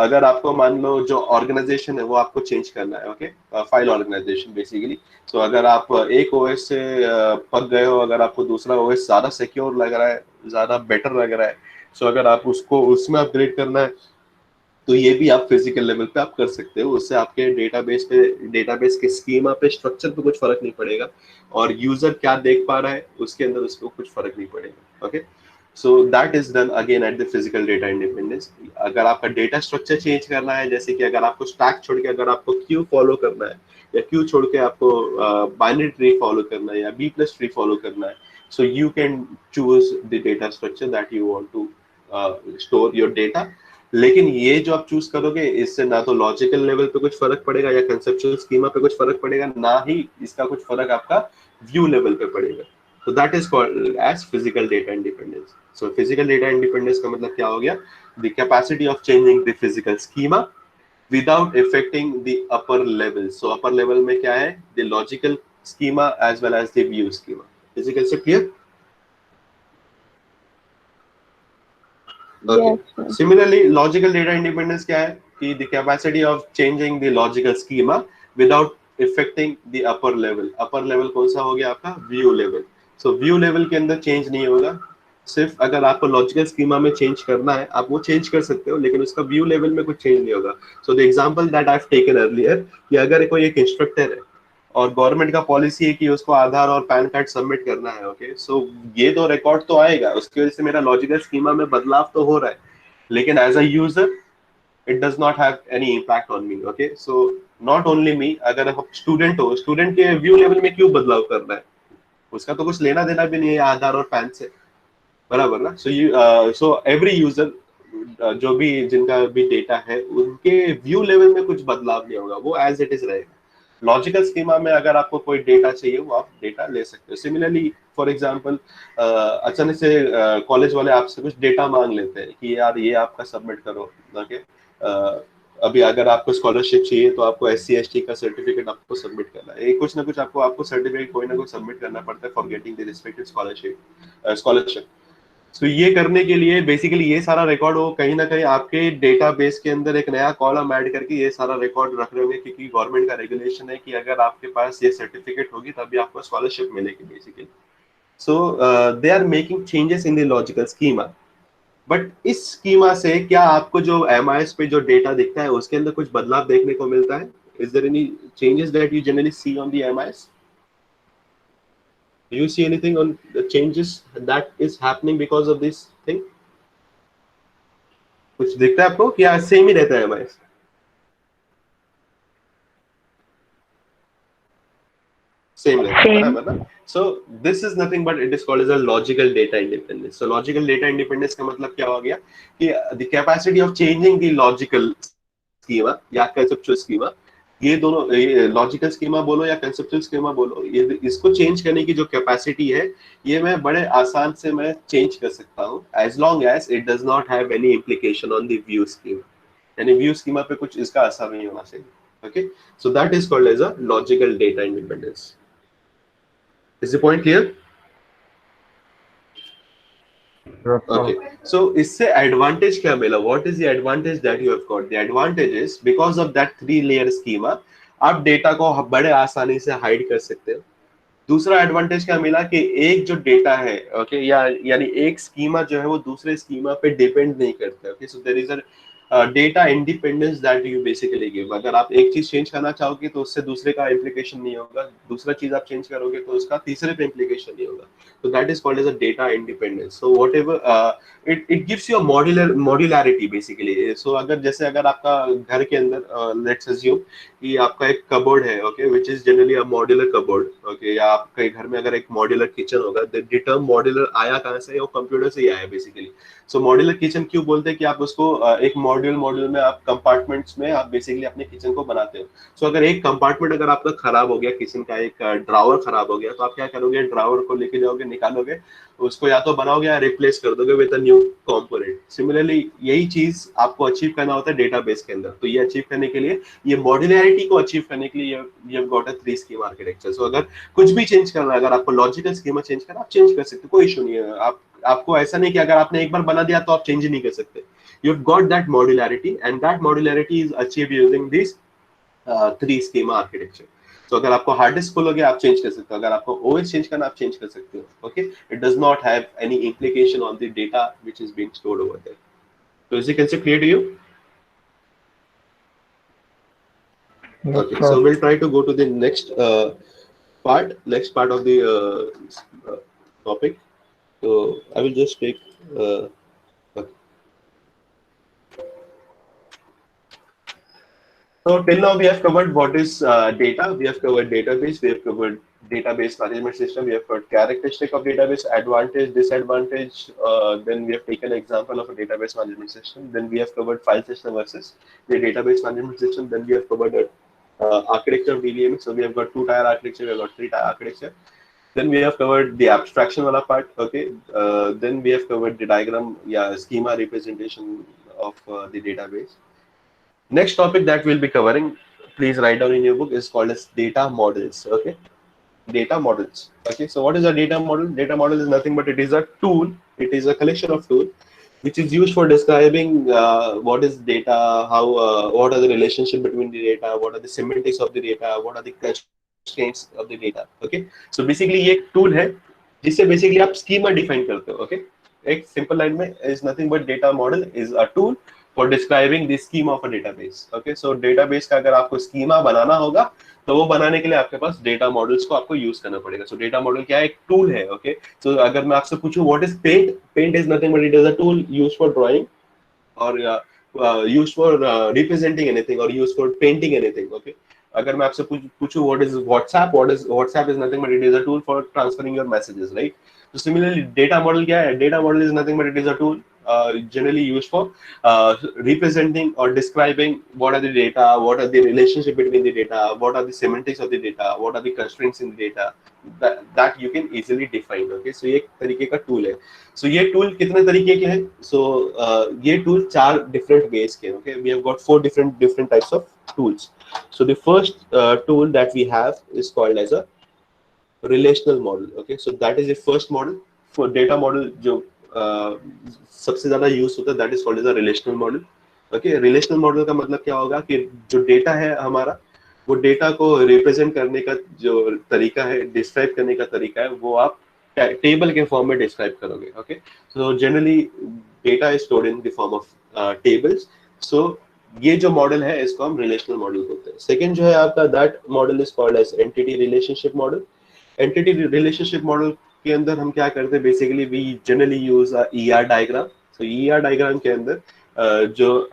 अगर आपको मान लो जो ऑर्गेनाइजेशन है वो आपको चेंज करना है, ओके, फाइल ऑर्गेनाइजेशन बेसिकली। सो अगर आप एक ओएस से पक गए हो, अगर आपको दूसरा ओएस ज्यादा सिक्योर लग रहा है, ज्यादा बेटर लग रहा है, सो अगर आप उसको उसमें अपग्रेड करना है तो ये भी आप फिजिकल लेवल पे आप कर सकते हो। उससे आपके डेटाबेस के स्कीमा पे स्ट्रक्चर पे कुछ फर्क नहीं पड़ेगा और यूजर क्या देख पा रहा है उसके अंदर उसको कुछ फर्क नहीं पड़ेगा, okay. So that is done again eight the physical data independence. अगर आपका डेटा स्ट्रक्चर चेंज करना है, जैसे कि अगर आपको स्टैक छोड़ के अगर आपको क्यू फॉलो करना है या क्यू छोड़ के आपको बाइनरी ट्री फॉलो करना है या बी प्लस ट्री फॉलो करना है, so you can choose the data structure that you want to store your data. लेकिन ये जो आप चूज करोगे इससे ना तो लॉजिकल लेवल पे कुछ फर्क पड़ेगा या कंसेप्चुअल स्कीमा पे कुछ फर्क पड़ेगा, ना ही इसका कुछ फर्क आपका व्यू लेवल पे पड़ेगा। So that is called as physical data independence. So physical data independence का मतलब क्या हो गया? The capacity of changing the physical schema without affecting the upper level. So upper level में क्या है? The logical schema as well as the view schema. Is the concept clear? Okay. Yes. Similarly, logical data independence क्या है? कि the capacity of changing the logical schema without affecting the upper level. Upper level कौन सा हो गया आपका? View level. सो व्यू लेवल के अंदर चेंज नहीं होगा, सिर्फ अगर आपको लॉजिकल स्कीमा में चेंज करना है आप वो चेंज कर सकते हो, लेकिन उसका व्यू लेवल में कुछ चेंज नहीं होगा। So the example that I have taken earlier कि अगर कोई एक इंस्ट्रक्टर है और गवर्नमेंट का पॉलिसी है कि उसको आधार और पैन कार्ड सबमिट करना है, ओके, सो ये तो रिकॉर्ड तो आएगा, उसकी वजह से मेरा लॉजिकल स्कीमा में बदलाव तो हो रहा है, लेकिन as a user it does not have any impact on me, okay। so not only me, अगर आप स्टूडेंट हो, स्टूडेंट के व्यू लेवल में क्यों बदलाव करना है? उसका तो कुछ लेना देना भी नहीं है आधार और पैन से, बराबर ना। सो एवरी यूजर जो भी जिनका भी डेटा है उनके व्यू लेवल में कुछ बदलाव नहीं होगा, वो एज इट इज रहेगा। लॉजिकल स्कीमा में अगर आपको कोई डेटा चाहिए वो आप डेटा ले सकते हो। सिमिलरली फॉर एग्जांपल अचानक से कॉलेज वाले आपसे कुछ डेटा मांग लेते हैं कि यार ये आपका सबमिट करो, ओके। अभी अगर आपको स्कॉलरशिप चाहिए तो आपको SC ST का सर्टिफिकेट आपको सबमिट करना है, कुछ ना कुछ आपको सर्टिफिकेट कोई ना कोई सबमिट करना पड़ता है for getting the respective scholarship. तो ये करने के लिए बेसिकली ये सारा रिकॉर्ड वो कहीं ना कहीं आपके डेटाबेस के अंदर एक नया कॉलम ऐड करके ये सारा रिकॉर्ड रख रहे होंगे, क्योंकि गवर्नमेंट का रेगुलेशन है कि अगर आपके पास ये सर्टिफिकेट होगी तभी आपको स्कॉलरशिप मिलेगी basically. So they are making changes in the logical schema. But इस स्कीमा से क्या आपको जो MIS पे जो डेटा दिखता है उसके अंदर कुछ बदलाव देखने को मिलता है? Is there any changes that you generally see on the MIS? Do you see anything on the changes that is happening because of this thing? कुछ दिखता है आपको कि सेम ही रहता है MIS? सेम रहता है, बराबर ना? So this is nothing but it is called as a logical data independence. So logical data independence का मतलब क्या हो गया कि the capacity of changing the logical schema या conceptual schema, ये दोनों लॉजिकल स्कीमा बोलो या कंसेप्चुअल स्कीमा बोलो, ये इसको चेंज करने की जो कैपेसिटी है ये मैं बड़े आसान से मैं चेंज कर सकता हूँ as long as it does not have any implication on the view schema. यानी व्यू स्कीमा पे कुछ इसका असर नहीं होना चाहिए। Okay, so that is called as a logical data independence. Is the point clear? Okay, so इससे एडवांटेज क्या मिला? What is the advantage that you have got? The advantage is because of that 3-layer schema, आप डेटा को बड़े आसानी से हाइड कर सकते हो। दूसरा एडवांटेज क्या मिला कि एक जो डेटा है, ओके, यानी एक स्कीमा जो है वो दूसरे स्कीमा पे डिपेंड नहीं करता। Okay, so there is a data independence that you basically give. अगर आप एक चीज चेंज करना चाहोगे तो उससे दूसरे का इम्प्लीकेशन नहीं होगा, दूसरा चीज आप चेंज करोगे तो उसका तीसरे पे इम्प्लीकेशन नहीं होगा। So that is called as a data independence. So whatever it gives you a modularity basically. So अगर आपका घर के अंदर let's assume कि आपका एक कबोर्ड है, okay, which is generally a modular cupboard, okay, या आपके घर में अगर एक मॉड्यूलर किचन होगा, the term modular आया कहाँ से? वो कंप्यूटर से ही आया बेसिकली। सो मॉड्यूलर किचन क्यों बोलते हैं कि आप उसको एक मॉड्यूल में आप कंपार्टमेंट्स में आप बेसिकली अपने किचन को बनाते हो। सो अगर एक कंपार्टमेंट अगर आपका खराब हो गया, किचन का एक ड्रावर खराब हो गया, तो आप क्या करोगे? ड्रावर को लेके जाओगे, निकालोगे, उसको या तो बनाओगे या रिप्लेस कर दोगे with a new component. Similarly यही चीज आपको अचीव करना होता है डेटाबेस के अंदर। तो ये अचीव करने के लिए, ये मॉड्यूलैरिटी को अचीव करने के लिए you have got a 3 schema architecture. So अगर कुछ भी चेंज करना है, अगर आपको लॉजिकल स्कीमा चेंज करना, आप चेंज कर सकते हो, कोई इशू नहीं है। आपको ऐसा नहीं कि अगर आपने एक बार बना दिया तो आप चेंज नहीं कर सकते। You have got that modularity and that modularity is achieved using this 3 schema architecture. तो अगर आपको हार्ड डिस्क फुल हो गया आप चेंज कर सकते हो, अगर आपको OS चेंज करना आप चेंज कर सकते हो। Okay, it does not have any implication on the data which is being stored over there. So is the concept clear to you? Okay, so we'll try to go to the next part of the topic. So I will just take okay. So till now we have covered what is data, we have covered database, we have covered database management system, we have covered characteristic of database, advantage, disadvantage, then we have taken example of a database management system, then we have covered file system versus the database management system, then we have covered architecture of DBMS. So we have got 2-tier architecture, we have got 3-tier architecture. Then we have covered the abstraction wala part. Okay, then we have covered the diagram, schema representation of the database. Next topic that we'll be covering, please write down in your book, is called as data models. Okay, data models. Okay, so what is a data model? Data model is nothing but it is a tool. It is a collection of tools which is used for describing what is data, how what are the relationship between the data, what are the semantics of the data, what are the constraints of the data. Okay, so basically ये एक tool है जिससे basically आप schema define करते हो। Okay, एक simple line में is nothing but data model is a tool for describing the schema of a database. Okay, so database का अगर आपको schema बनाना होगा तो वो बनाने के लिए आपके पास डेटा मॉडल्स को आपको यूज करना पड़ेगा। सो डेटा मॉडल क्या है? एक टूल है। ओके, सो अगर मैं आपसे पूछूं what is paint, paint is nothing but it is a tool used for drawing और यूज्ड फॉर रिप्रेजेंटिंग एनीथिंग और used for painting anything. Okay, अगर मैं आपसे पूछूं what is WhatsApp, WhatsApp is nothing but it is a tool for transferring your messages, right? तो सिमिलरली डेटा मॉडल क्या है? Data model is nothing but it is a tool generally used for representing or describing what are the data, what are the relationship between the data, what are the semantics of the data, what are the constraints in the data, that you can easily define. Okay, so ये एक तरीके का टूल है. So ये टूल कितने तरीके के हैं? So ये टूल 4 different ways के. Okay, we have got 4 different types of tools. So the first tool that we have is called as a relational model. Okay, so that is the first model for data model जो सबसे ज्यादा यूज होता है, that is called as a relational model. Okay, relational model का मतलब क्या होगा कि जो डेटा है हमारा, वो डेटा को रिप्रेजेंट करने का जो तरीका है, डिस्क्राइब करने का तरीका है, वो आप टेबल के फॉर्म में डिस्क्राइब करोगे. Okay, so generally data is stored in the form of tables. So ये जो मॉडल है इसको हम रिलेशनल मॉडल बोलते हैं. सेकंड जो है आपका, that model is called as entity relationship model. Entity relationship model के अंदर हम क्या करते हैं, basically we generally use ER diagram. So ER diagram के अंदर जो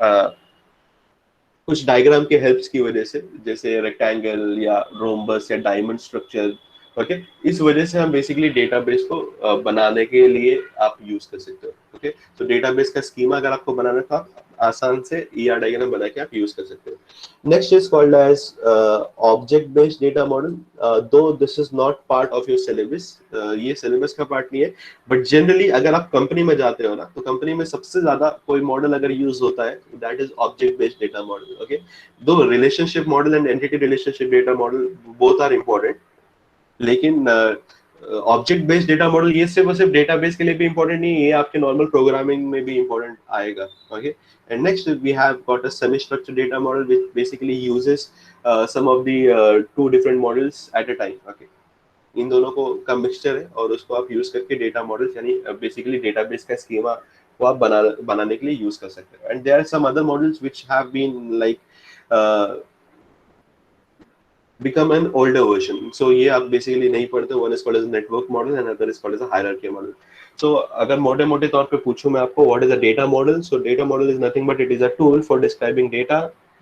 कुछ डायग्राम के हेल्प्स की वजह से, जैसे रेक्टेंगल या रोम्बस या डायमंड स्ट्रक्चर, ओके, इस वजह से हम बेसिकली डेटाबेस को बनाने के लिए आप यूज कर सकते हो. ओके, तो डेटाबेस का स्कीमा अगर आपको बनाना था, आसान से ER डायग्राम बना के आप यूज कर सकते हो. Next is called as object based data model. Though this is not part of your syllabus, ये सिलेबस का पार्ट नहीं है, बट जनरली अगर आप कंपनी में जाते हो ना, तो कंपनी में सबसे ज्यादा कोई मॉडल अगर यूज होता है, that is object based data model. Okay, though relationship model and entity relationship data model both are important, लेकिन ऑब्जेक्ट बेस्ड डेटा मॉडल ये सिर्फ डेटाबेस के लिए भी इंपॉर्टेंट नहीं है, ये आपके नॉर्मल प्रोग्रामिंग में भी इंपॉर्टेंट आएगा. Okay, and next we have got a semi structured data model which basically uses some of the 2 different models at a time. Okay, इन दोनों को का मिक्सचर है और उसको आप यूज करके डेटा मॉडल्स यानी बेसिकली डेटाबेस का स्कीमा को आप बनाने के लिए यूज कर सकते हो. And there are some other models which have been like become an older version. So ये आप basically नहीं पढ़ते. One is called as a network model and another is called as a hierarchy model. So अगर मोटे-मोटे तौर पे पूछूं मैं आपको, what is a data model? So data model is nothing but it is a tool for describing data,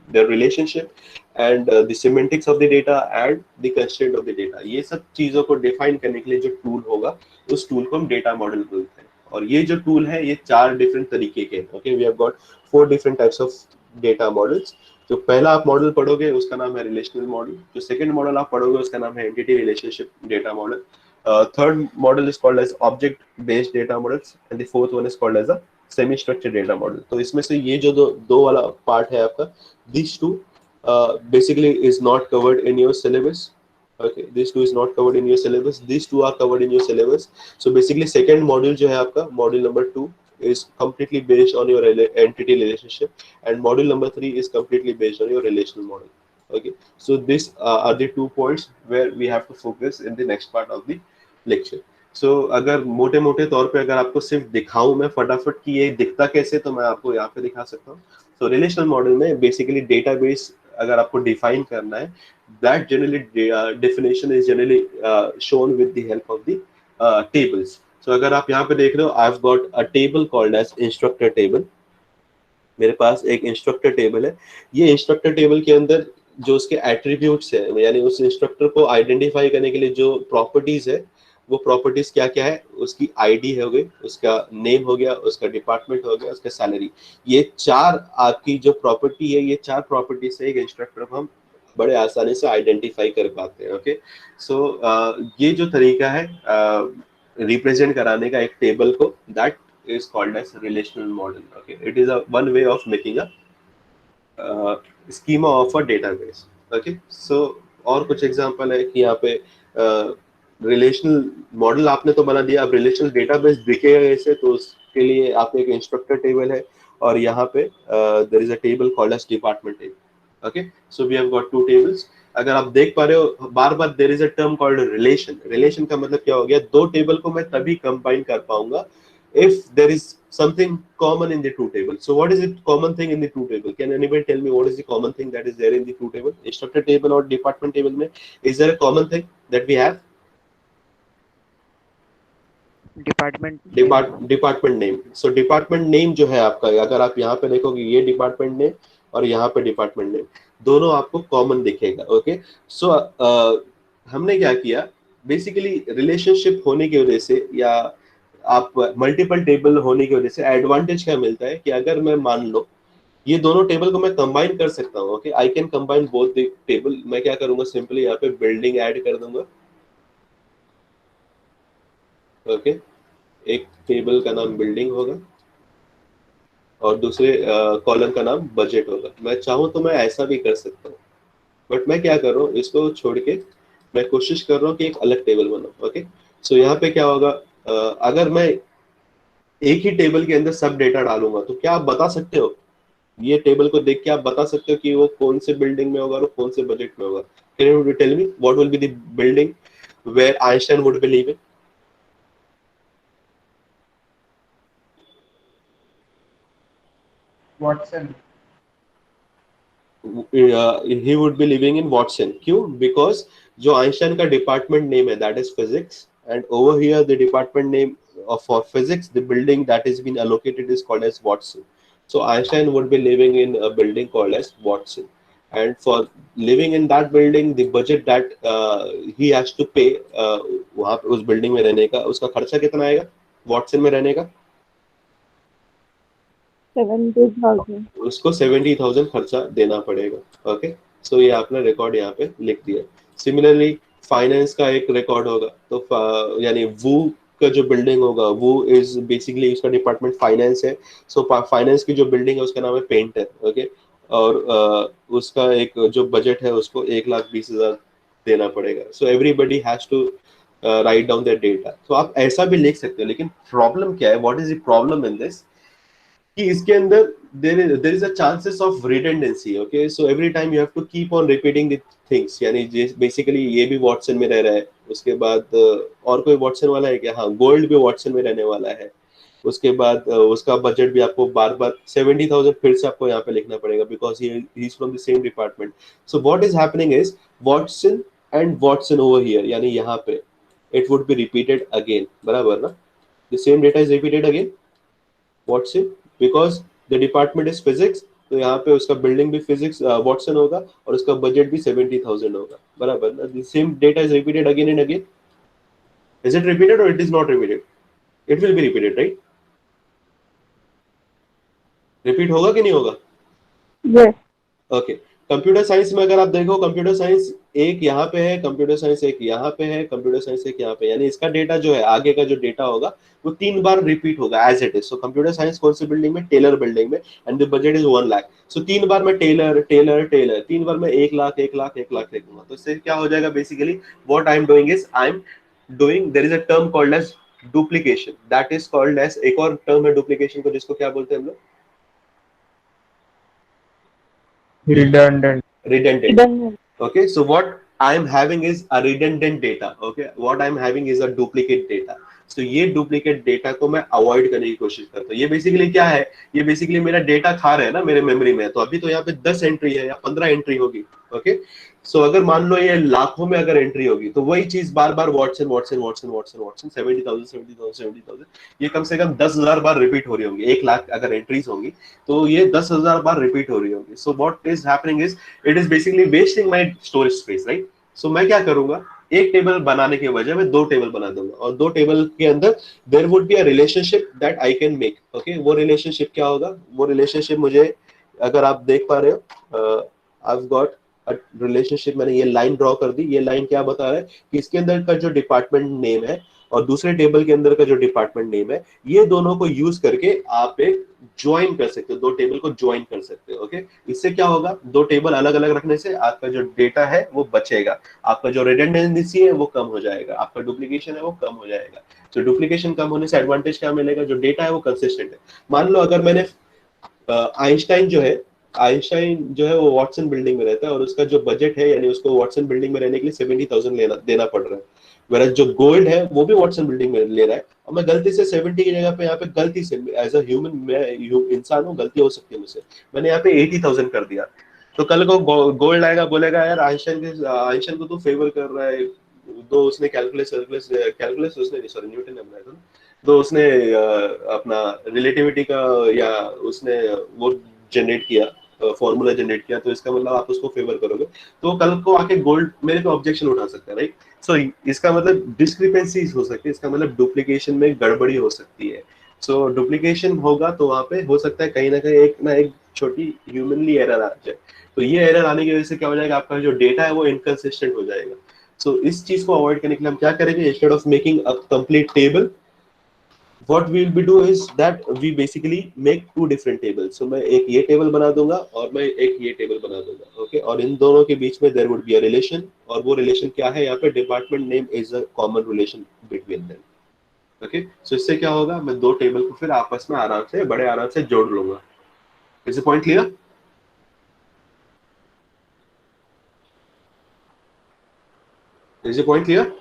their relationship and the semantics of the data and the constraint of the data. ये सब चीजों को define करने के लिए जो tool होगा, उस tool को हम data model बोलते हैं. और ये जो tool है, ये 4 different तरीके के. Okay, we have got 4 different types of data models. जो पहला आप मॉडल पढ़ोगे उसका नाम है रिलेशनल मॉडल. जो सेकंड मॉडल आप पढ़ोगे उसका नाम है entity relationship data model. Third model is called as object based data models and the fourth one is called as a semi structured data model. तो इसमें से ये जो दो वाला पार्ट है आपका, these two basically is not covered in your syllabus. Okay, these two is not covered in your syllabus. These two are covered in your syllabus. So basically second module जो है आपका, module number 2 is completely based on your entity relationship and module number 3 is completely based on your relational model. Okay, so these are the 2 points where we have to focus in the next part of the lecture. So अगर मोटे मोटे तौर पे अगर आपको सिर्फ दिखाऊं मैं फटाफट कि ये दिखता कैसे, तो मैं आपको यहाँ पे दिखा सकता हूँ. So relational model में basically database अगर आपको define करना है, that generally definition is generally shown with the help of the tables. So अगर आप यहाँ पे देख रहे हो, I've got a table called as instructor table. मेरे पास एक इंस्ट्रक्टर टेबल है. ये इंस्ट्रक्टर टेबल के अंदर जो उसके एट्रीब्यूट्स है, यानी उस इंस्ट्रक्टर को आइडेंटिफाई करने के लिए जो प्रॉपर्टीज है, वो प्रॉपर्टीज क्या क्या है, उसकी आईडी हो गई, उसका नेम हो गया, उसका डिपार्टमेंट हो गया, उसका सैलरी. ये 4 आपकी जो प्रॉपर्टी है, ये 4 प्रॉपर्टी से एक इंस्ट्रक्टर को हम बड़े आसानी से आइडेंटिफाई कर पाते हैं. ओके, सो ये जो तरीका है रिप्रेजेंट कराने का एक टेबल को, that is called as relational model. Okay, it is a one way of making a schema of a database. Okay, so और कुछ एग्जांपल है कि यहाँ पे रिलेशनल मॉडल आपने तो बना दिया, अब रिलेशनल डेटाबेस दिखेगा कैसे, तो उसके लिए आप एक इंस्ट्रक्टर टेबल है और यहाँ पे there is a table called as department table. Okay, so we have got 2 tables. अगर आप देख पा रहे हो, बार बार there is a term called relation. relation का मतलब क्या हो गया, 2 टेबल को मैं तभी कंबाइन कर पाऊंगा if there is something common in the 2 tables. So what is the common thing in the 2 table? Can anybody tell me what is the common thing that is there in the 2 table? Instructor table or department table में is there a common thing that we have? Department name. So department name जो है आपका, अगर आप यहाँ पे देखोगे, ये department name और यहाँ पे department name दोनों आपको common दिखेगा. Okay, so हमने क्या किया, basically relationship होने की वजह से या आप मल्टीपल टेबल होने की वजह से एडवांटेज क्या मिलता है कि अगर मैं मान लो ये दोनों टेबल को मैं कंबाइन कर सकता हूँ, okay, I can combine both the table. मैं क्या करूंगा, सिंपली यहाँ पे बिल्डिंग ऐड कर दूंगा, ओके, एक टेबल का नाम बिल्डिंग होगा और दूसरे कॉलम का नाम बजट होगा। मैं चाहूँ तो मैं ऐसा भी कर सकता हूँ, बट मैं क्या कर रहा हूँ, इसको छोड़ के मैं कोशिश कर रहा हूँ कि एक अलग टेबल बनाऊँ, ओके। सो यहाँ पे क्या होगा, अगर मैं एक ही टेबल के अंदर सब डेटा डालूंगा तो क्या आप बता सकते हो, ये टेबल को देख के आप बता सकते हो कि वो कौन से बिल्डिंग में होगा और कौन से बजट में होगा? Can you tell me what will be the building where Einstein would be living? Watson. He would be living in Watson. क्यों? बिकॉज जो आइंस्टाइन का डिपार्टमेंट नेम है that is physics, and over here the department name for physics the building that is been allocated is called as Watson. So Einstein would be living in a building called as Watson, and for living in that building the budget that he has to pay, वहाँ पे उस बिल्डिंग में रहने का उसका खर्चा कितना आएगा वॉटसन में रहने का? 70,000. उसको 70,000 खर्चा देना पड़ेगा, ओके। सो ये आपने रिकॉर्ड यहाँ पे लिख दिया। सिमिलरली फाइनेंस का एक रिकॉर्ड होगा, तो यानी वो का जो बिल्डिंग होगा वो इज बेसिकली उसका डिपार्टमेंट फाइनेंस है। सो फाइनेंस की जो बिल्डिंग है उसका नाम है पेंटर, ओके। और उसका एक जो बजट है उसको 1,20,000 देना पड़ेगा। So everybody has to write down their data. तो आप ऐसा भी लिख सकते हो, लेकिन प्रॉब्लम क्या है, what is the problem in this, कि इसके अंदर there is a chances of redundancy, okay, so every time you have to keep on repeating the things। यानी बेसिकली ये भी वॉटसन में रह रहा है, उसके बाद और कोई वॉटसन वाला है क्या? हाँ, गोल्ड भी वॉटसन में रहने वाला है। उसके बाद उसका बजट भी आपको बार बार 70,000 फिर से आपको यहाँ पे लिखना पड़ेगा because he is from the same department. So what is happening is Watson and Watson over here, यानी यहाँ पे it would be repeated again, बराबर ना? The same data is repeated again Watson because the department is physics. तो यहाँ पे उसका बिल्डिंग भी फिजिक्स वॉटसन होगा और उसका बजट भी 70,000 होगा, बराबर ना? The same data is repeated again and again. Is it repeated और it is not repeated? It will be repeated, right? Repeat होगा कि नहीं होगा? Yes. ओके। कंप्यूटर साइंस में अगर आप देखो, कंप्यूटर साइंस एक यहाँ पे है, कंप्यूटर साइंस एक यहाँ पे है, कंप्यूटर साइंस एक यहाँ पे, यानी इसका डेटा जो है आगे का जो डेटा होगा वो 3 बार रिपीट होगा as it is. So computer science कौन सी बिल्डिंग में? टेलर बिल्डिंग में, and the budget is 1 lakh. So 3 बार मैं टेलर टेलर टेलर, 3 बार मैं 1 लाख 1 लाख 1 लाख लिखूंगा। तो इससे क्या हो जाएगा, basically what I am doing is I am doing, there is a term called as duplication, that is called as, एक और टर्म है डुप्लीकेशन को जिसको क्या बोलते हैं हम लोग? Redundant. Redundant. Redundant. Okay, so what I am having is a redundant data, okay, what I am having is a duplicate data। so ये डुप्लीकेट डेटा को मैं अवॉइड करने की कोशिश करता हूँ। ये बेसिकली क्या है, ये बेसिकली मेरा डेटा खा रहा है ना मेरे मेमोरी में। तो अभी तो यहाँ पे 10 एंट्री है या 15 एंट्री होगी, ओके। सो अगर मान लो ये लाखों में अगर एंट्री होगी तो वही चीज बार बार Watson Watson Watson Watson Watson 70,000 70,000 70,000, ये कम से कम 10,000 बार रिपीट हो रही होंगी। 1 लाख अगर एंट्रीज होंगी तो ये 10,000 बार रिपीट हो रही होंगी। So what is happening is it is basically wasting my storage space, right? So मैं क्या करूंगा, एक टेबल बनाने के बजाय मैं 2 टेबल बना दूंगा, और 2 टेबल के अंदर there would be a relationship that I can make, okay. वो रिलेशनशिप क्या होगा, वो रिलेशनशिप मुझे, अगर आप देख पा रहे हो, I have got a relationship, मैंने ये लाइन ड्रॉ कर दी। ये लाइन क्या बता रहा है कि इसके अंदर का जो डिपार्टमेंट नेम है और दूसरे टेबल के अंदर का जो डिपार्टमेंट नेम है, ये दोनों को यूज करके आप एक ज्वाइन कर सकते हो, 2 टेबल को ज्वाइन कर सकते हो, ओके। इससे क्या होगा, 2 टेबल अलग अलग रखने से आपका जो डेटा है वो बचेगा, आपका जो रिडंडेंसी है वो कम हो जाएगा, आपका डुप्लीकेशन है वो कम हो जाएगा। तो डुप्लीकेशन कम होने से एडवांटेज क्या मिलेगा, जो डेटा है वो कंसिस्टेंट है। मान लो अगर मैंने आइंस्टाइन जो है वो वॉटसन बिल्डिंग में रहता है और उसका जो बजट है, यानी उसको वॉटसन बिल्डिंग में रहने के लिए 70,000 देना पड़ रहा है, वरस जो गोल्ड है वो भी वॉटसन बिल्डिंग में ले रहा है, और मैं गलती से 70 की जगह पे यहाँ पे गलती से एज अ ह्यूमन, मैं इंसान हूँ, गलती हो सकती है मुझसे, मैंने यहाँ पे 80,000 कर दिया। तो कल को गोल्ड आएगा, बोलेगा यार आइंस्टाइन को तू फेवर कर रहा है, तो उसने कैलकुलस कैलकुलस उसने नहीं, सॉरी, न्यूटन ने बनाया था, तो उसने अपना रिलेटिविटी का या उसने वो जनरेट किया, फॉर्मूला जनरेट किया, तो इसका मतलब आप उसको फेवर करोगे, तो कल को आके गोल्ड मेरे पे ऑब्जेक्शन उठा सकता है, राइट? सो इसका मतलब डिस्क्रिपेंसीज हो सकती है, इसका मतलब डुप्लीकेशन में गड़बड़ी हो सकती है। सो डुप्लीकेशन होगा तो वहाँ पे हो सकता है कहीं ना एक छोटी ह्यूमनली एरर आ जाए। तो ये एरर आने की वजह से क्या हो जाएगा, आपका जो डेटा है वो इनकंसिस्टेंट हो जाएगा। सो इस चीज को अवॉइड करने के लिए हम क्या करेंगे, instead of making a complete table, what we will be do is that we basically make two different tables. So मैं एक ये टेबल बना दूंगा और मैं एक ये टेबल बना दूंगा, ओके? और इन दोनों के बीच में there would be a relation, और वो relation क्या है, यहाँ पे department name is a common relation between them, okay? So इससे क्या होगा, मैं दो टेबल को फिर आपस में आराम से बड़े आराम से जोड़ लूंगा। Is the point clear? Is the point clear?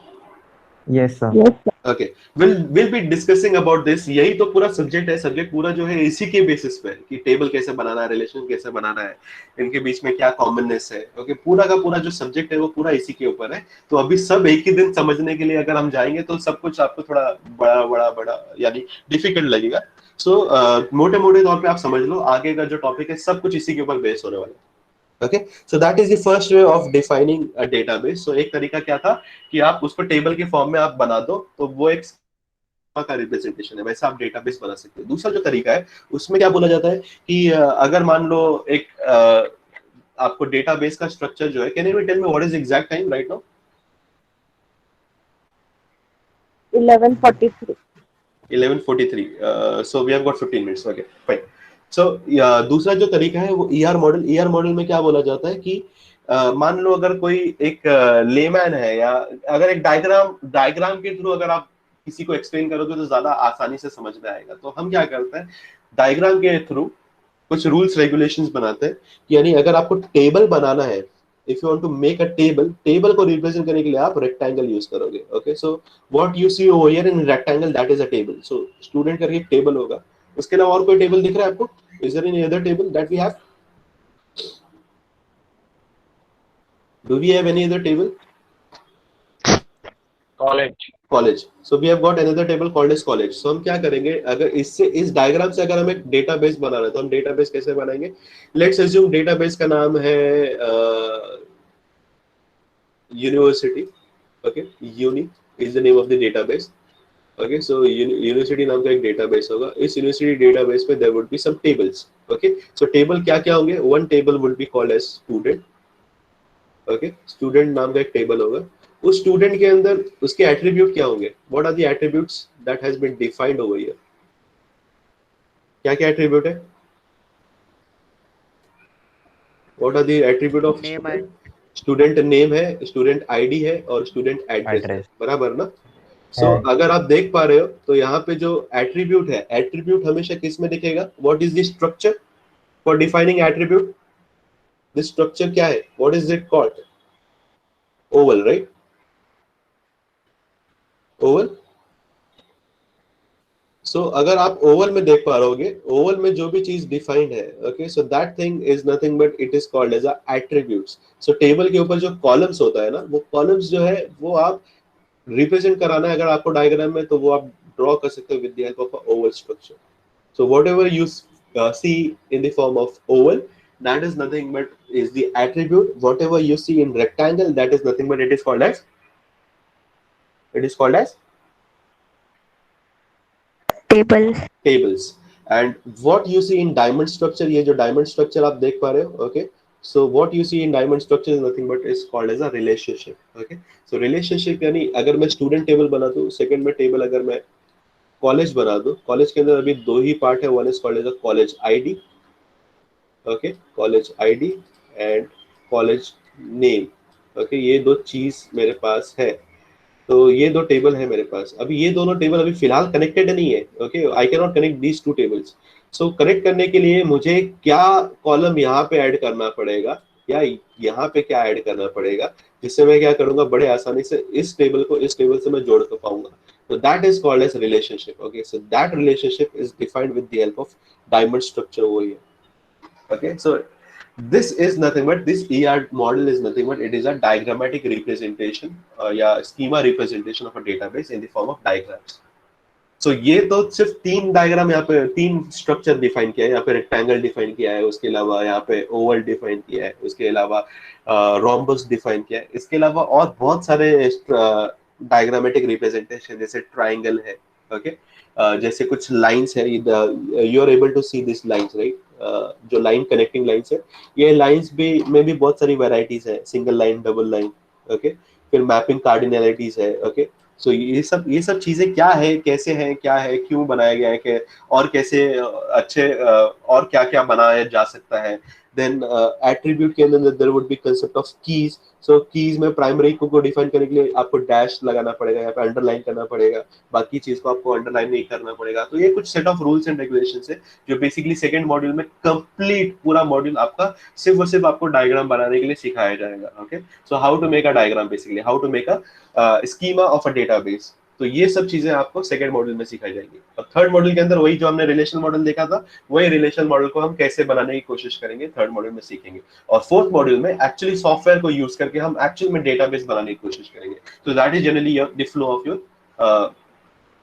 Yes, sir. Yes, sir. Okay, we'll be discussing about this। यही तो पूरा सब्जेक्ट है, सब्जेक्ट पूरा जो है इसी के बेसिस पे है कि टेबल कैसे बनाना है, रिलेशन कैसे बनाना है, इनके बीच में क्या कॉमननेस है, ओके? पूरा का पूरा जो सब्जेक्ट है वो पूरा इसी के ऊपर है। तो अभी सब एक ही दिन समझने के लिए अगर हम जाएंगे तो सब कुछ आपको थोड़ा बड़ा यानी डिफिकल्ट लगेगा। सो मोटे मोटे तौर पे आप समझ लो, आगे का जो टॉपिक है सब कुछ इसी के ऊपर बेस होने वाला है। Okay, so that is the first way of defining a database. So एक तरीका क्या था कि आप उसको टेबल के फॉर्म में आप बना दो, तो वो एक का रिप्रेजेंटेशन है, वैसे आप डेटाबेस बना सकते हो। दूसरा जो तरीका है उसमें क्या बोला जाता है कि अगर मान लो एक आपको डेटाबेस का स्ट्रक्चर जो है, can you tell me what is exact time right now? 11:43. 11:43। So we have got 15 minutes, okay fine. So दूसरा जो तरीका है वो ईआर मॉडल। ईआर मॉडल में क्या बोला जाता है कि मान लो अगर कोई एक लेमैन है, या अगर एक डायग्राम के थ्रू अगर आप किसी को एक्सप्लेन करोगे तो ज्यादा आसानी से समझ में आएगा। तो हम क्या करते हैं, डायग्राम के थ्रू कुछ रूल्स रेगुलेशंस बनाते हैं, यानी अगर आपको टेबल बनाना है, if you want to make a table को रिप्रेजेंट करने के लिए आप रेक्टेंगल यूज करोगे, okay? So what you see over here in rectangle, that is a table. So student करके एक टेबल होगा। उसके अलावा और कोई टेबल दिख रहा है आपको? Is there any other table that we have? Do we have any other table? College. So we have got another table called as college. So हम क्या करेंगे, अगर इससे इस डायग्राम से अगर हम एक डेटाबेस बनाना है तो हम डेटाबेस कैसे बनाएंगे? लेट्स अज्यूम डेटाबेस का नाम है university, okay? Uni is the name of the database, okay? So university नाम का एक डेटाबेस होगा। इस यूनिवर्सिटी डेटाबेस पे there would be some tables, okay? So table क्या क्या होंगे? One table would be called as student, okay? Student नाम का एक टेबल होगा। उस स्टूडेंट के अंदर उसके एट्रीब्यूट क्या होंगे? What are the attributes that has been defined over here? क्या क्या एट्रीब्यूट है? What are the attribute of student? Name है, स्टूडेंट आईडी है, और स्टूडेंट एड्रेस है, Address. बराबर ना? सो अगर आप देख पा रहे हो तो यहाँ पे जो एट्रीब्यूट है, एट्रीब्यूट हमेशा किस में दिखेगा? What is the structure for defining attribute? The structure क्या है? What is it called? Oval, right? Oval. So अगर आप ओवल में देख पा रहोगे, ओवल में जो भी चीज डिफाइंड है, okay, so that thing is nothing but it is called as attributes. So table के ऊपर जो कॉलम्स होता है ना, वो कॉलम्स जो है वो आप रिप्रेजेंट कराना है अगर आपको डायग्राम में, तो वो आप ड्रॉ कर सकते हो with the help of oval structure. So whatever you see in the form of oval, that is nothing but is the attribute. Whatever you see in rectangle, that is nothing but it is called as tables. And what you see in diamond structure, ये जो diamond structure आप देख पा रहे हो, okay? So what you see in diamond structure is nothing but is called as a relationship, okay? So relationship यानी अगर मैं student table बना दूं, second में table अगर मैं college बना दूं, college के अंदर अभी दो ही part है, one is called as a college ID, okay? college ID and college name, okay? ये दो चीज मेरे पास है। तो ये दो टेबल है मेरे पास। अभी ये दोनों टेबल अभी फिलहाल कनेक्टेड नहीं है, okay? I can not connect these two tables. So connect करने के लिए मुझे क्या कॉलम यहाँ पे ऐड करना पड़ेगा, या यहाँ पे क्या ऐड करना पड़ेगा, जिससे मैं क्या करूंगा, बड़े आसानी से इस टेबल को इस टेबल से मैं जोड़ कर पाऊंगा। तो that is called as relationship, okay? So that relationship is defined with the help of diamond structure over here, okay? So this is nothing but this ER model is nothing but it is a diagrammatic representation या schema representation of a database in the form of diagrams. सो ये तो सिर्फ 3 डायग्राम, यहाँ पे 3 स्ट्रक्चर डिफाइन किया है। यहाँ पे रेक्टेंगल डिफाइन किया है, उसके अलावा यहाँ पे ओवल डिफाइन किया है, उसके अलावा रोम्बस डिफाइन किया है, इसके अलावा और बहुत सारे डायग्रामेटिक रिप्रेजेंटेशन जैसे ट्राइंगल है, ओके, जैसे कुछ लाइंस है, you are able to see this lines, right, जो लाइन कनेक्टिंग लाइंस है, ये लाइंस भी में भी बहुत सारी वेराइटीज है, single line, double line, okay, फिर मैपिंग कार्डिनलिटीज है, ओके। सो ये सब चीजें क्या है, कैसे हैं, क्या है, क्यों बनाया गया है, कि और कैसे अच्छे और क्या क्या बनाया जा सकता है। देन एट्रीब्यूट के अंदर there would be concept of keys. So keys में प्राइमरी को डिफाइन करने के लिए आपको डैश लगाना पड़ेगा, यहाँ पे अंडरलाइन करना पड़ेगा, बाकी चीज को आपको अंडरलाइन नहीं करना पड़ेगा। तो ये कुछ set of rules and regulations है जो बेसिकली सेकंड मॉड्यूल में कंप्लीट पूरा मॉड्यूल आपका सिर्फ और सिर्फ आपको डायग्राम बनाने के लिए सिखाया जाएगा, okay. So how to make a diagram, basically how to make a schema of a database. तो ये सब चीजें आपको सेकंड मॉड्यूल में सिखाई जाएंगी। और थर्ड मॉड्यूल के अंदर वही जो हमने रिलेशनल मॉडल देखा था, वही रिलेशनल मॉडल को हम कैसे बनाने की कोशिश करेंगे, थर्ड मॉड्यूल में सीखेंगे। और फोर्थ मॉड्यूल में एक्चुअली सॉफ्टवेयर को यूज करके हम एक्चुअल में डेटाबेस बनाने की कोशिश करेंगे। तो that is generally the flow of your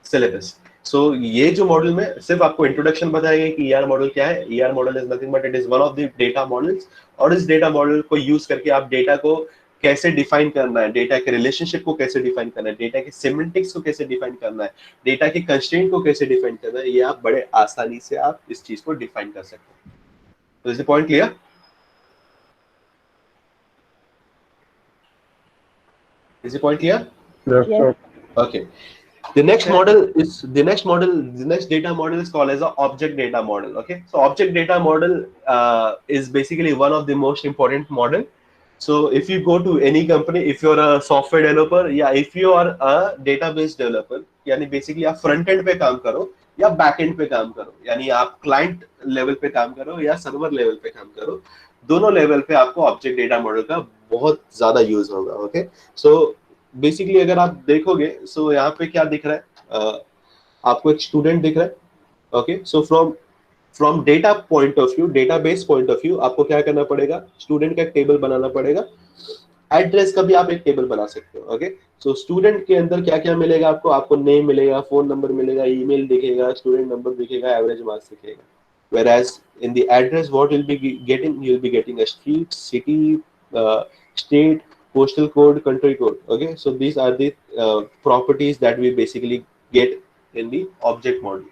syllabus. So ये जो मॉडल में सिर्फ आपको इंट्रोडक्शन बताएगा कि ईआर मॉडल क्या है। ER model is nothing but it is one of the data models, और इस डेटा मॉडल को यूज करके आप डेटा को कैसे डिफाइन करना है, डेटा के रिलेशनशिप को कैसे डिफाइन करना है, डेटा के सिमेंटिक्स को कैसे डिफाइन करना है, डेटा के कंस्ट्रेंट को कैसे डिफाइन करना है, ये आप बड़े आसानी से आप इस चीज को डिफाइन कर सकते हैं। तो is the point clear? Is the point clear? Yes, Yes. sir. Okay. The next data model is called as an object data model. Okay. So object data model is basically one of the most important model. So if you go to any company, if you're a software developer, yeah, if you are a database developer, यानी basically आप front end पे काम करो या back end पे काम करो, यानी आप client level पे काम करो या server level पे काम करो, दोनों लेवल पे आपको ऑब्जेक्ट डेटा मॉडल का बहुत ज्यादा यूज होगा, ओके। सो बेसिकली अगर आप देखोगे, सो यहाँ पे क्या दिख रहा है, आपको एक स्टूडेंट दिख रहा है, okay. So from data point of view, database point of view, आपको क्या करना पड़ेगा, स्टूडेंट का एक टेबल बनाना पड़ेगा। एड्रेस का भी आप एक टेबल बना सकते हो, ओके। सो स्टूडेंट के अंदर क्या क्या मिलेगा आपको नेम मिलेगा, फोन नंबर मिलेगा, ईमेल दिखेगा, स्टूडेंट नंबर दिखेगा, एवरेज मार्क्स दिखेगा। Whereas in the address, what you'll be getting, you'll be getting a street, city, state, postal code, country code. Okay, so these are the properties that we basically get in the object model.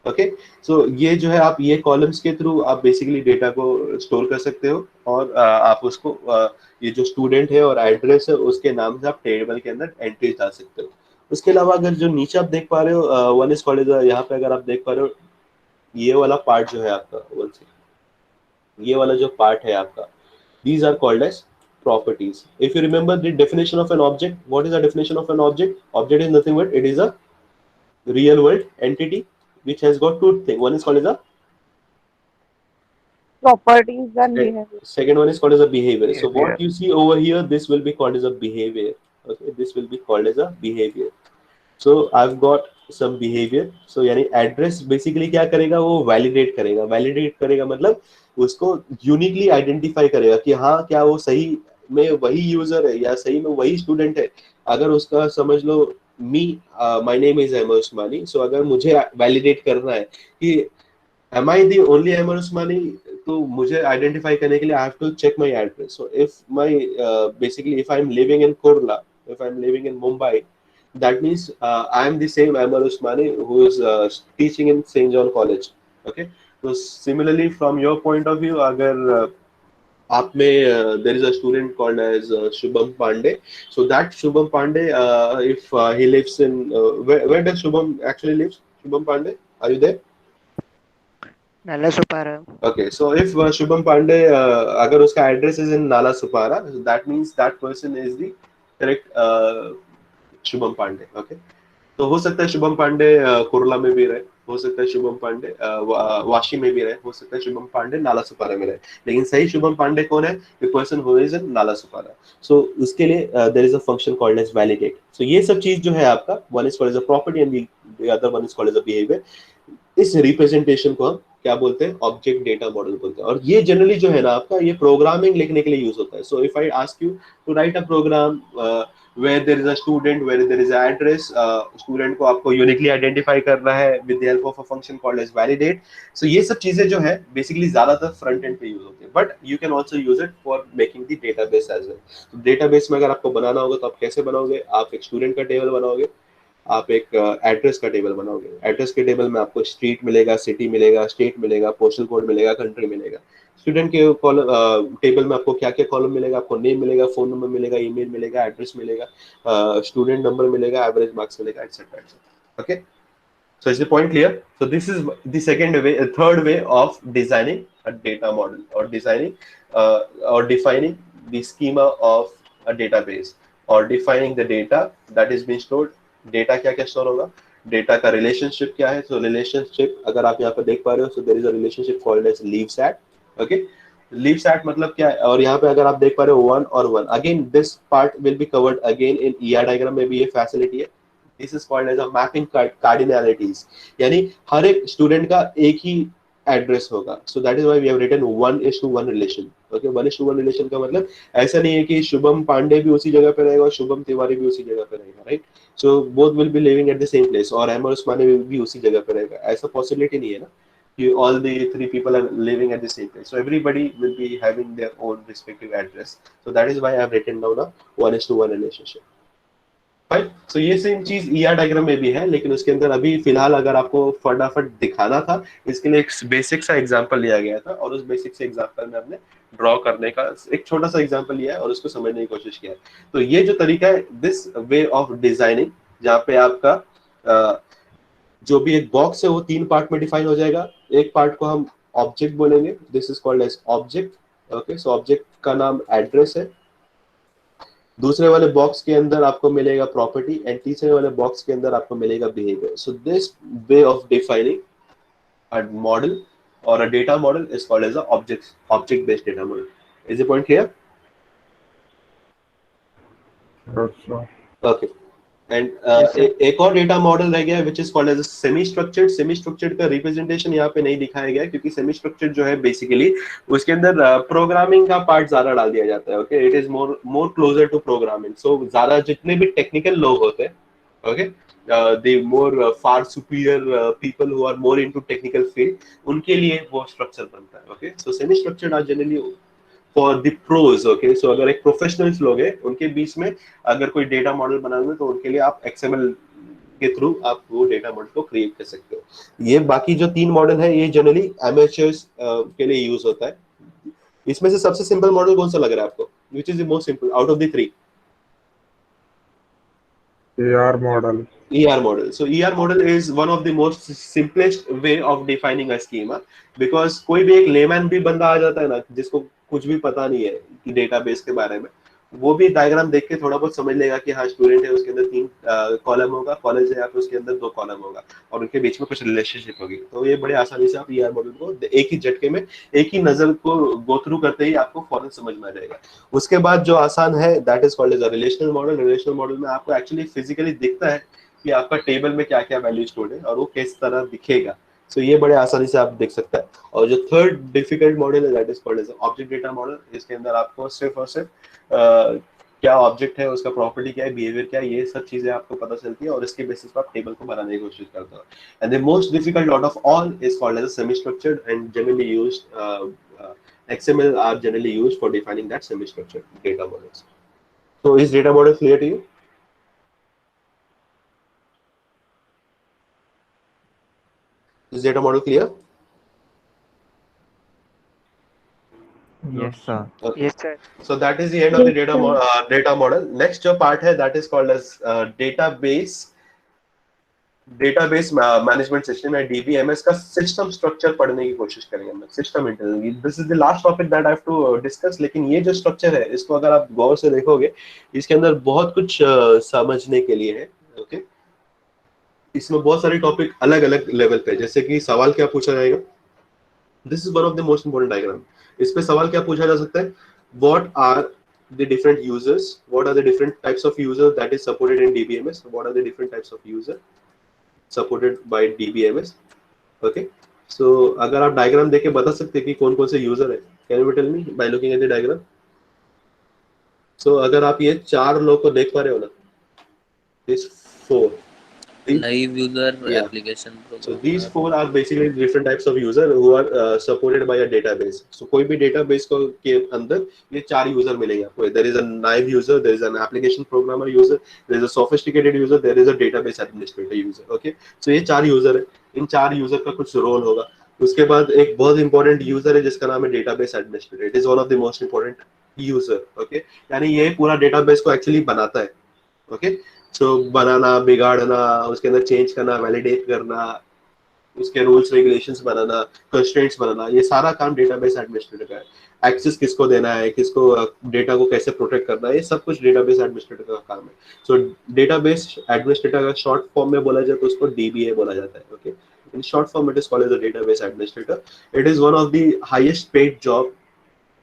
Okay, so ये जो है आप ये columns के through आप basically data को store कर सकते हो, और आप उसको ये जो student है और address है उसके नाम से आप table के अंदर entry डाल सकते हो। उसके अलावा अगर जो नीचे आप देख पा रहे हो, one is called, यहाँ पे अगर आप देख पा रहे हो, ये वाला पार्ट जो है आपका, ये वाला जो पार्ट है आपका, these are called as properties. If you remember the definition of an object, what is the definition of an object? Object is nothing but it is a real world entity which has got two things. One is called as a Properties and behavior. second one is called as a behavior. So what you see over here, this will be called as a behavior. Okay, this will be called as a behavior. So I've got some behavior. So यानी एड्रेस बेसिकली क्या करेगा, वो वैलिडेट करेगा मतलब उसको यूनिकली आइडेंटिफाई करेगा कि हाँ क्या वो सही में वही यूजर है या सही में वही स्टूडेंट है। अगर उसका समझ लो माय नेम इज अमर उस्मानी, सो अगर मुझे वैलिडेट करना है कि am I the only अमर उस्मानी, तो मुझे आइडेंटिफाई करने के लिए I have to check my address. So if my basically if I am living in Kurla, if I'm living in Mumbai, that means I am the same Amar Usmani who is teaching in St. John College. Okay, so similarly from your point of view, agar आप में there is a student called as Shubham Pandey, so that Shubham Pandey, if he lives in where does Shubham actually lives? Shubham Pandey, are you there? Nala Supara. Okay, so if Shubham Pandey, agar uska address is in Nala Supara, that means that person is the correct Shubham Pandey. ओके, तो हो सकता है शुभम पांडे कुरला में भी रहे, हो सकता है शुभम पांडे वाशी में भी रहे, हो सकता है शुभम पांडे नाला सुपारा में रहे, लेकिन सही शुभम पांडे कौन है? The person who is in Nala Sopara. So उसके लिए there is a function called as validate. So ये सब चीज जो है आपका, one is called as a property and the other one is called as a behaviour. इस रिप्रेजेंटेशन को हम क्या बोलते हैं, ऑब्जेक्ट डेटा मॉडल बोलते हैं। और ये जनरली जो है ना आपका, ये प्रोग्रामिंग लिखने के लिए यूज होता है। So if I ask you to write a program where there is a student, where there is an address, student को आपको यूनिकली आइडेंटिफाई करना है with the help of a function called as validate। so ये सब चीजें जो है बेसिकली ज्यादातर फ्रंट एंड पे यूज होती है, but you can also use it for making the database as well. तो डेटाबेस में अगर आपको बनाना होगा तो आप कैसे बनाओगे, आप एक स्टूडेंट का टेबल बनाओगे, आप एक एड्रेस का टेबल बनाओगे। एड्रेस के टेबल में आपको स्ट्रीट मिलेगा, सिटी मिलेगा, स्टेट मिलेगा, पोस्टल कोड मिलेगा, कंट्री मिलेगा। स्टूडेंट के टेबल में आपको क्या क्या कॉलम मिलेगा, आपको नेम मिलेगा, फोन नंबर मिलेगा, ईमेल मिलेगा, एड्रेस मिलेगा, स्टूडेंट नंबर मिलेगा, एवरेज मार्क्स मिलेगा, etcetera etcetera. Okay, so is the point clear? So this is the second way, third way of designing a data model, or designing or defining the schema of a database, or defining the data that is being stored। Data क्या क्या स्टोर होगा, डेटा का रिलेशनशिप क्या है। सो रिलेशनशिप अगर आप यहाँ पर देख पा रहे हो, so there is a relationship called as leave set. Okay, leave set मतलब क्या है, और यहाँ पे अगर आप देख पा रहे हो वन और one, again this part will be covered again in ER diagram में भी ये फैसिलिटी है। This is called as a mapping cardinalities, यानी हर एक स्टूडेंट का एक ही एड्रेस होगा। So that is why we have written 1:1 relation. Okay, 1:1 relation का मतलब ऐसा नहीं है कि शुभम पांडे भी उसी जगह पे रहेगा और शुभम तिवारी भी उसी जगह पे रहेगा, right. So both will be living at the same place, और अहमद उस्मानी भी उसी जगह पे रहेगा, ऐसा पॉसिबिलिटी नहीं है ना कि all the three people are living at the same place। so everybody will be having their own respective address। so that is why I have written down a 1:1 relationship। Fine। so ये सेम चीज ईआर डायग्राम में भी है, लेकिन उसके अंदर अभी फिलहाल अगर आपको फटाफट दिखाना था, इसके लिए एक बेसिक सा एग्जांपल लिया गया था, और उस बेसिक से एग्जांपल में हमने ड्रॉ करने का एक छोटा सा एग्जांपल लिया है और उसको समझने की कोशिश किया है। तो ये जो तरीका है, दिस वे ऑफ डिजाइनिंग, जहाँ पे आपका जो भी एक बॉक्स है वो 3 पार्ट में डिफाइन हो जाएगा। एक पार्ट को हम ऑब्जेक्ट बोलेंगे, this is called as object. Okay, so object का नाम एड्रेस है। दूसरे वाले बॉक्स के अंदर आपको मिलेगा प्रॉपर्टी, एंड तीसरे वाले बॉक्स के अंदर आपको मिलेगा behaviour. So this way of defining a model और a data model is called as a object based data model. Is the point clear? Okay, and एक और डेटा मॉडल रह गया which is called as semi structured. Semi structured का रिप्रेजेंटेशन यहाँ पे नहीं दिखाया गया, क्योंकि सेमी स्ट्रक्चर्ड जो है बेसिकली उसके अंदर प्रोग्रामिंग का पार्ट ज्यादा डाल दिया जाता है। Okay, it is more closer to programming. So ज्यादा जितने भी टेक्निकल लोग होते हैं, okay, the more far superior people who are more into technical field, उनके लिए वो स्ट्रक्चर बनता है। Okay, so semi structured are generally for the pros. Okay, so अगर एक प्रोफेशनल्स लोग हैं उनके बीच में अगर कोई डेटा मॉडल बनाना है तो उनके लिए आप एक्सएमएल के थ्रू आप वो डेटा मॉडल को क्रिएट कर सकते हो। ये बाकी जो 3 मॉडल है ये जनरली एमेचर्स के लिए यूज होता है। इसमें से सबसे सिंपल मॉडल कौन सा लग रहा है आपको, which is the most simple out of the 3? ER model। ER model। So ER model is one of the most simplest way of defining a schema, because कोई भी एक लेमैन भी बंदा आ जाता है ना, जिसको कुछ भी पता नहीं है कि डेटाबेस के बारे में, वो भी डायग्राम देख के थोड़ा बहुत समझ लेगा कि हाँ स्टूडेंट है, उसके अंदर 3 कॉलम होगा, कॉलेज है या फिर उसके अंदर 2 कॉलम होगा, और उनके बीच में कुछ रिलेशनशिप होगी। तो ये बड़े आसानी से आप ER मॉडल को एक ही झटके में, एक ही नजर को गो थ्रू करते ही आपको फौरन समझ में आ जाएगा। उसके बाद जो आसान है, that is called as a relational model. Relational model में आपको एक्चुअली फिजिकली दिखता है कि आपका टेबल में क्या क्या वैल्यू स्टोर्ड है और वो किस तरह दिखेगा। सो ये बड़े आसानी से आप देख सकते हैं। और जो थर्ड डिफिकल्ट मॉडल है, that is called as object data model. इसके अंदर आपको सिर्फ और सिर्फ क्या ऑब्जेक्ट है, उसका प्रॉपर्टी क्या है, बिहेवियर क्या है, ये सब चीजें आपको पता चलती है, और इसके बेसिस पर आप टेबल को बनाने की कोशिश करते हो। And the most difficult out of all is called as semi structured, and generally used XML are generally used for defining that semi-structured data models. So is data model clear to you? Is data model clear? Yes, sir. Okay. Yes, sir. So that is the end of the data model. Next जो part है, that is called as database management system या DBMS का सिस्टम स्ट्रक्चर पढ़ने की कोशिश करेंगे हम। System intelligence, this is the last topic that I have to discuss. लेकिन ये जो स्ट्रक्चर है, इसको अगर आप गौर से देखोगे, इसके अंदर बहुत कुछ समझने के लिए है। ओके, इसमें बहुत सारे टॉपिक अलग अलग लेवल पे, जैसे कि सवाल क्या पूछा जाएगा, this is one of the most important diagram. इस पे सवाल क्या पूछा जा सकता है, what are the different users, what are the different types of users that is supported in DBMS, what are the different types of user supported by DBMS. Okay, सो अगर आप डायग्राम देख के बता सकते हैं कि कौन कौन से यूजर है, can you tell me by looking at the diagram? So अगर आप ये 4 लोग को देख पा रहे हो ना, this 4, Live user yeah. application So programmer. these 4 are basically different types of user who are supported by a database. So कोई भी database को के अंदर ये 4 user मिलेंगे आपको. There is a naive user, there is an application programmer user, there is a sophisticated user, there is a database administrator user. Okay, so ये 4 user है. इन 4 user का कुछ role होगा. उसके बाद एक बहुत important user है जिसका नाम है database administrator. It is one of the most important user. Okay, यानी ये पूरा database को actually बनाता है. Okay, so बनाना, बिगाड़ना, उसके अंदर चेंज करना, वैलिडेट करना, उसके रूल्स रेगुलेशंस बनाना, कंस्ट्रेंट्स बनाना, ये सारा काम डेटाबेस एडमिनिस्ट्रेटर का है. एक्सेस किसको देना है, किसको डेटा को कैसे प्रोटेक्ट करना है, ये सब कुछ डेटाबेस एडमिनिस्ट्रेटर का काम है. सो डेटाबेस एडमिनिस्ट्रेटर का शॉर्ट फॉर्म में बोला जाए तो उसको डीबीए बोला जाता है. Okay, in short form it is called as a database administrator. It is one of the highest paid job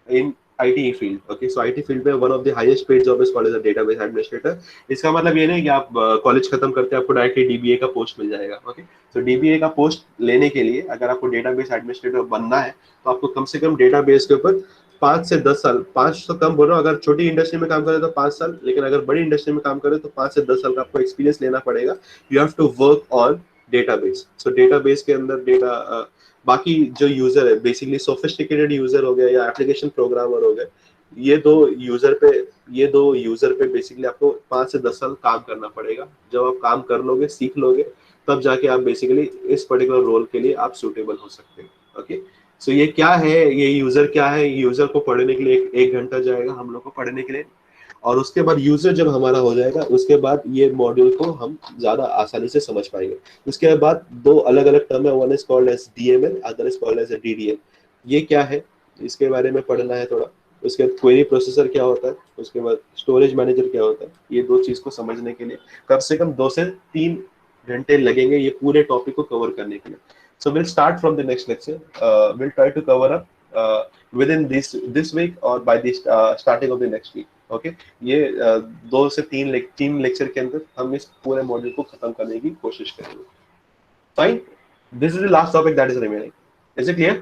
in IT field. Okay, so IT field में one of the highest paid job is called as a database administrator. इसका मतलब ये नहीं कि आप कॉलेज खत्म करते हैं आपको डायरेक्टली DBA का पोस्ट मिल जाएगा. ओके, तो DBA का पोस्ट लेने के लिए अगर आपको डेटाबेस एडमिनिस्ट्रेटर बनना है तो आपको कम से कम डेटाबेस के ऊपर 5 से 10 साल, 5 तो कम बोल रहा हूँ, अगर छोटी इंडस्ट्री में काम करे तो 5 साल, लेकिन अगर बड़ी इंडस्ट्री में काम करे तो 5 से 10 साल का आपको एक्सपीरियंस लेना पड़ेगा. You have to work on database. So database के अंदर डेटा, बाकी जो यूजर है बेसिकली सोफिस्टिकेटेड यूजर हो गया या एप्लीकेशन प्रोग्रामर हो गया, ये दो यूजर पे बेसिकली आपको 5 से 10 साल काम करना पड़ेगा. जब आप काम कर लोगे, सीख लोगे, तब जाके आप बेसिकली इस पर्टिकुलर रोल के लिए आप सूटेबल हो सकते हैं. ओके, सो ये क्या है, ये यूजर क्या है? यूजर को पढ़ने के लिए एक घंटा जाएगा हम लोग को पढ़ने के लिए, और उसके बाद यूजर जब हमारा हो जाएगा उसके बाद ये मॉड्यूल को हम ज्यादा आसानी से समझ पाएंगे. उसके बाद 2 अलग अलग टर्म है, one is called as DML, other is called as DDL. ये क्या है इसके बारे में पढ़ना है थोड़ा. उसके बाद क्वेरी प्रोसेसर क्या होता है, उसके बाद स्टोरेज मैनेजर क्या होता है. ये 2 चीज को समझने के लिए कम से कम 2 से 3 घंटे लगेंगे ये पूरे टॉपिक को कवर करने के लिए. So will start from the next lecture. Will try to cover up within this week or by the starting of the next week. Okay, ये 2 से 3 लेक्चर के अंदर हम इस पूरे मॉड्यूल को खत्म करने की कोशिश करेंगे. Fine, this is the last topic that is remaining. Is it clear?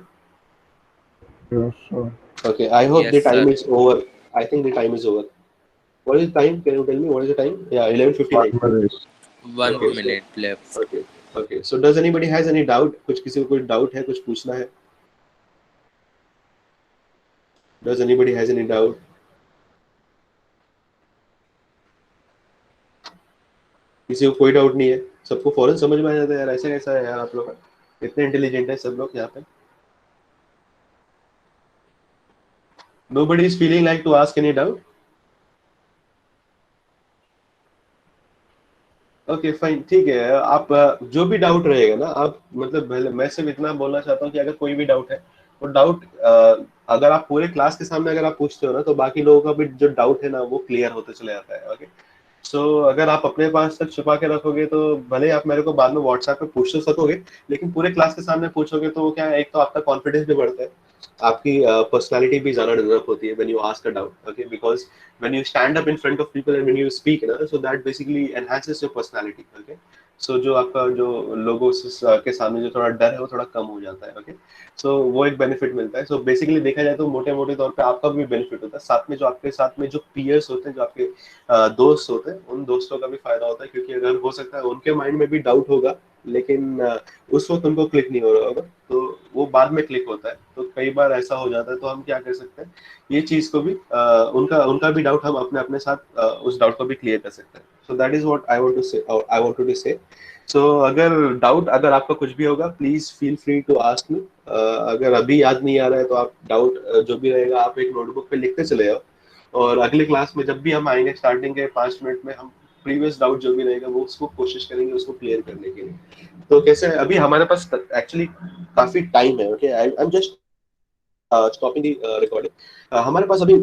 Yes, sir. Okay, I hope Yes, the time sir. is over. I think the time is over. What is the time? Can you tell me what is the time? Yeah, 11:59. 1 minute. 1 Okay, minute left. Okay, okay. So does anybody has any doubt? कुछ किसी को कोई डाउट है, कुछ पूछना है? Does anybody has any doubt? किसी को कोई डाउट नहीं है? सबको फौरन समझ में आ जाता है यार, ऐसा कैसा है यार, आप लोग इतने इंटेलिजेंट है सब लोग यहाँ पे. Nobody is feeling like to ask any doubt? Okay fine, ठीक है. आप जो भी डाउट रहेगा ना, आप मतलब मैं सिर्फ इतना बोलना चाहता हूँ कि अगर कोई भी डाउट है वो डाउट अगर आप पूरे क्लास के सामने अगर आप पूछते हो ना तो बाकी लोगों का भी जो डाउट है ना वो क्लियर होते चले जाता है. ओके, सो अगर आप अपने पास तक छुपा के रखोगे तो भले आप मेरे को बाद में व्हाट्सएप पे पूछ तो सकोगे, लेकिन पूरे क्लास के सामने पूछोगे तो क्या है, एक तो आपका कॉन्फिडेंस भी बढ़ता है, आपकी पर्सनालिटी भी ज्यादा डेवलप होती है when you ask a doubt. Okay, because when you stand up in front of people and when you speak ना, so that basically enhances your personality. Okay, so जो आपका जो लोगों के सामने जो थोड़ा डर है वो थोड़ा कम हो जाता है. ओके, so वो एक बेनिफिट मिलता है. so basically देखा जाए तो मोटे मोटे तौर पे आपका भी बेनिफिट होता है, साथ में जो आपके साथ में जो पीयर्स होते हैं, जो आपके दोस्त होते हैं, उन दोस्तों का भी फायदा होता है, क्योंकि अगर हो सकता है उनके माइंड में भी डाउट होगा लेकिन उस वक्त उनको क्लिक नहीं हो रहा होगा, तो वो बाद में क्लिक होता है. तो कई बार ऐसा हो जाता है, तो हम क्या कर सकते हैं, ये चीज को भी उनका भी डाउट हम अपने अपने साथ उस डाउट को भी क्लियर कर सकते हैं. So that is what I want to say. So अगर डाउट अगर आपका कुछ भी होगा, please feel free to ask me. अगर अभी याद नहीं आ रहा है तो आप डाउट जो भी रहेगा आप एक नोटबुक पे लिखते चले जाओ, और अगले क्लास में जब भी हम आएंगे स्टार्टिंग के 5 मिनट में हम प्रीवियस डाउट जो भी रहेगा वो उसको कोशिश करेंगे उसको क्लियर करने के लिए. तो कैसे अभी हमारे पास एक्चुअली काफी टाइम है. Okay, I am just stopping the recording. हमारे पास अभी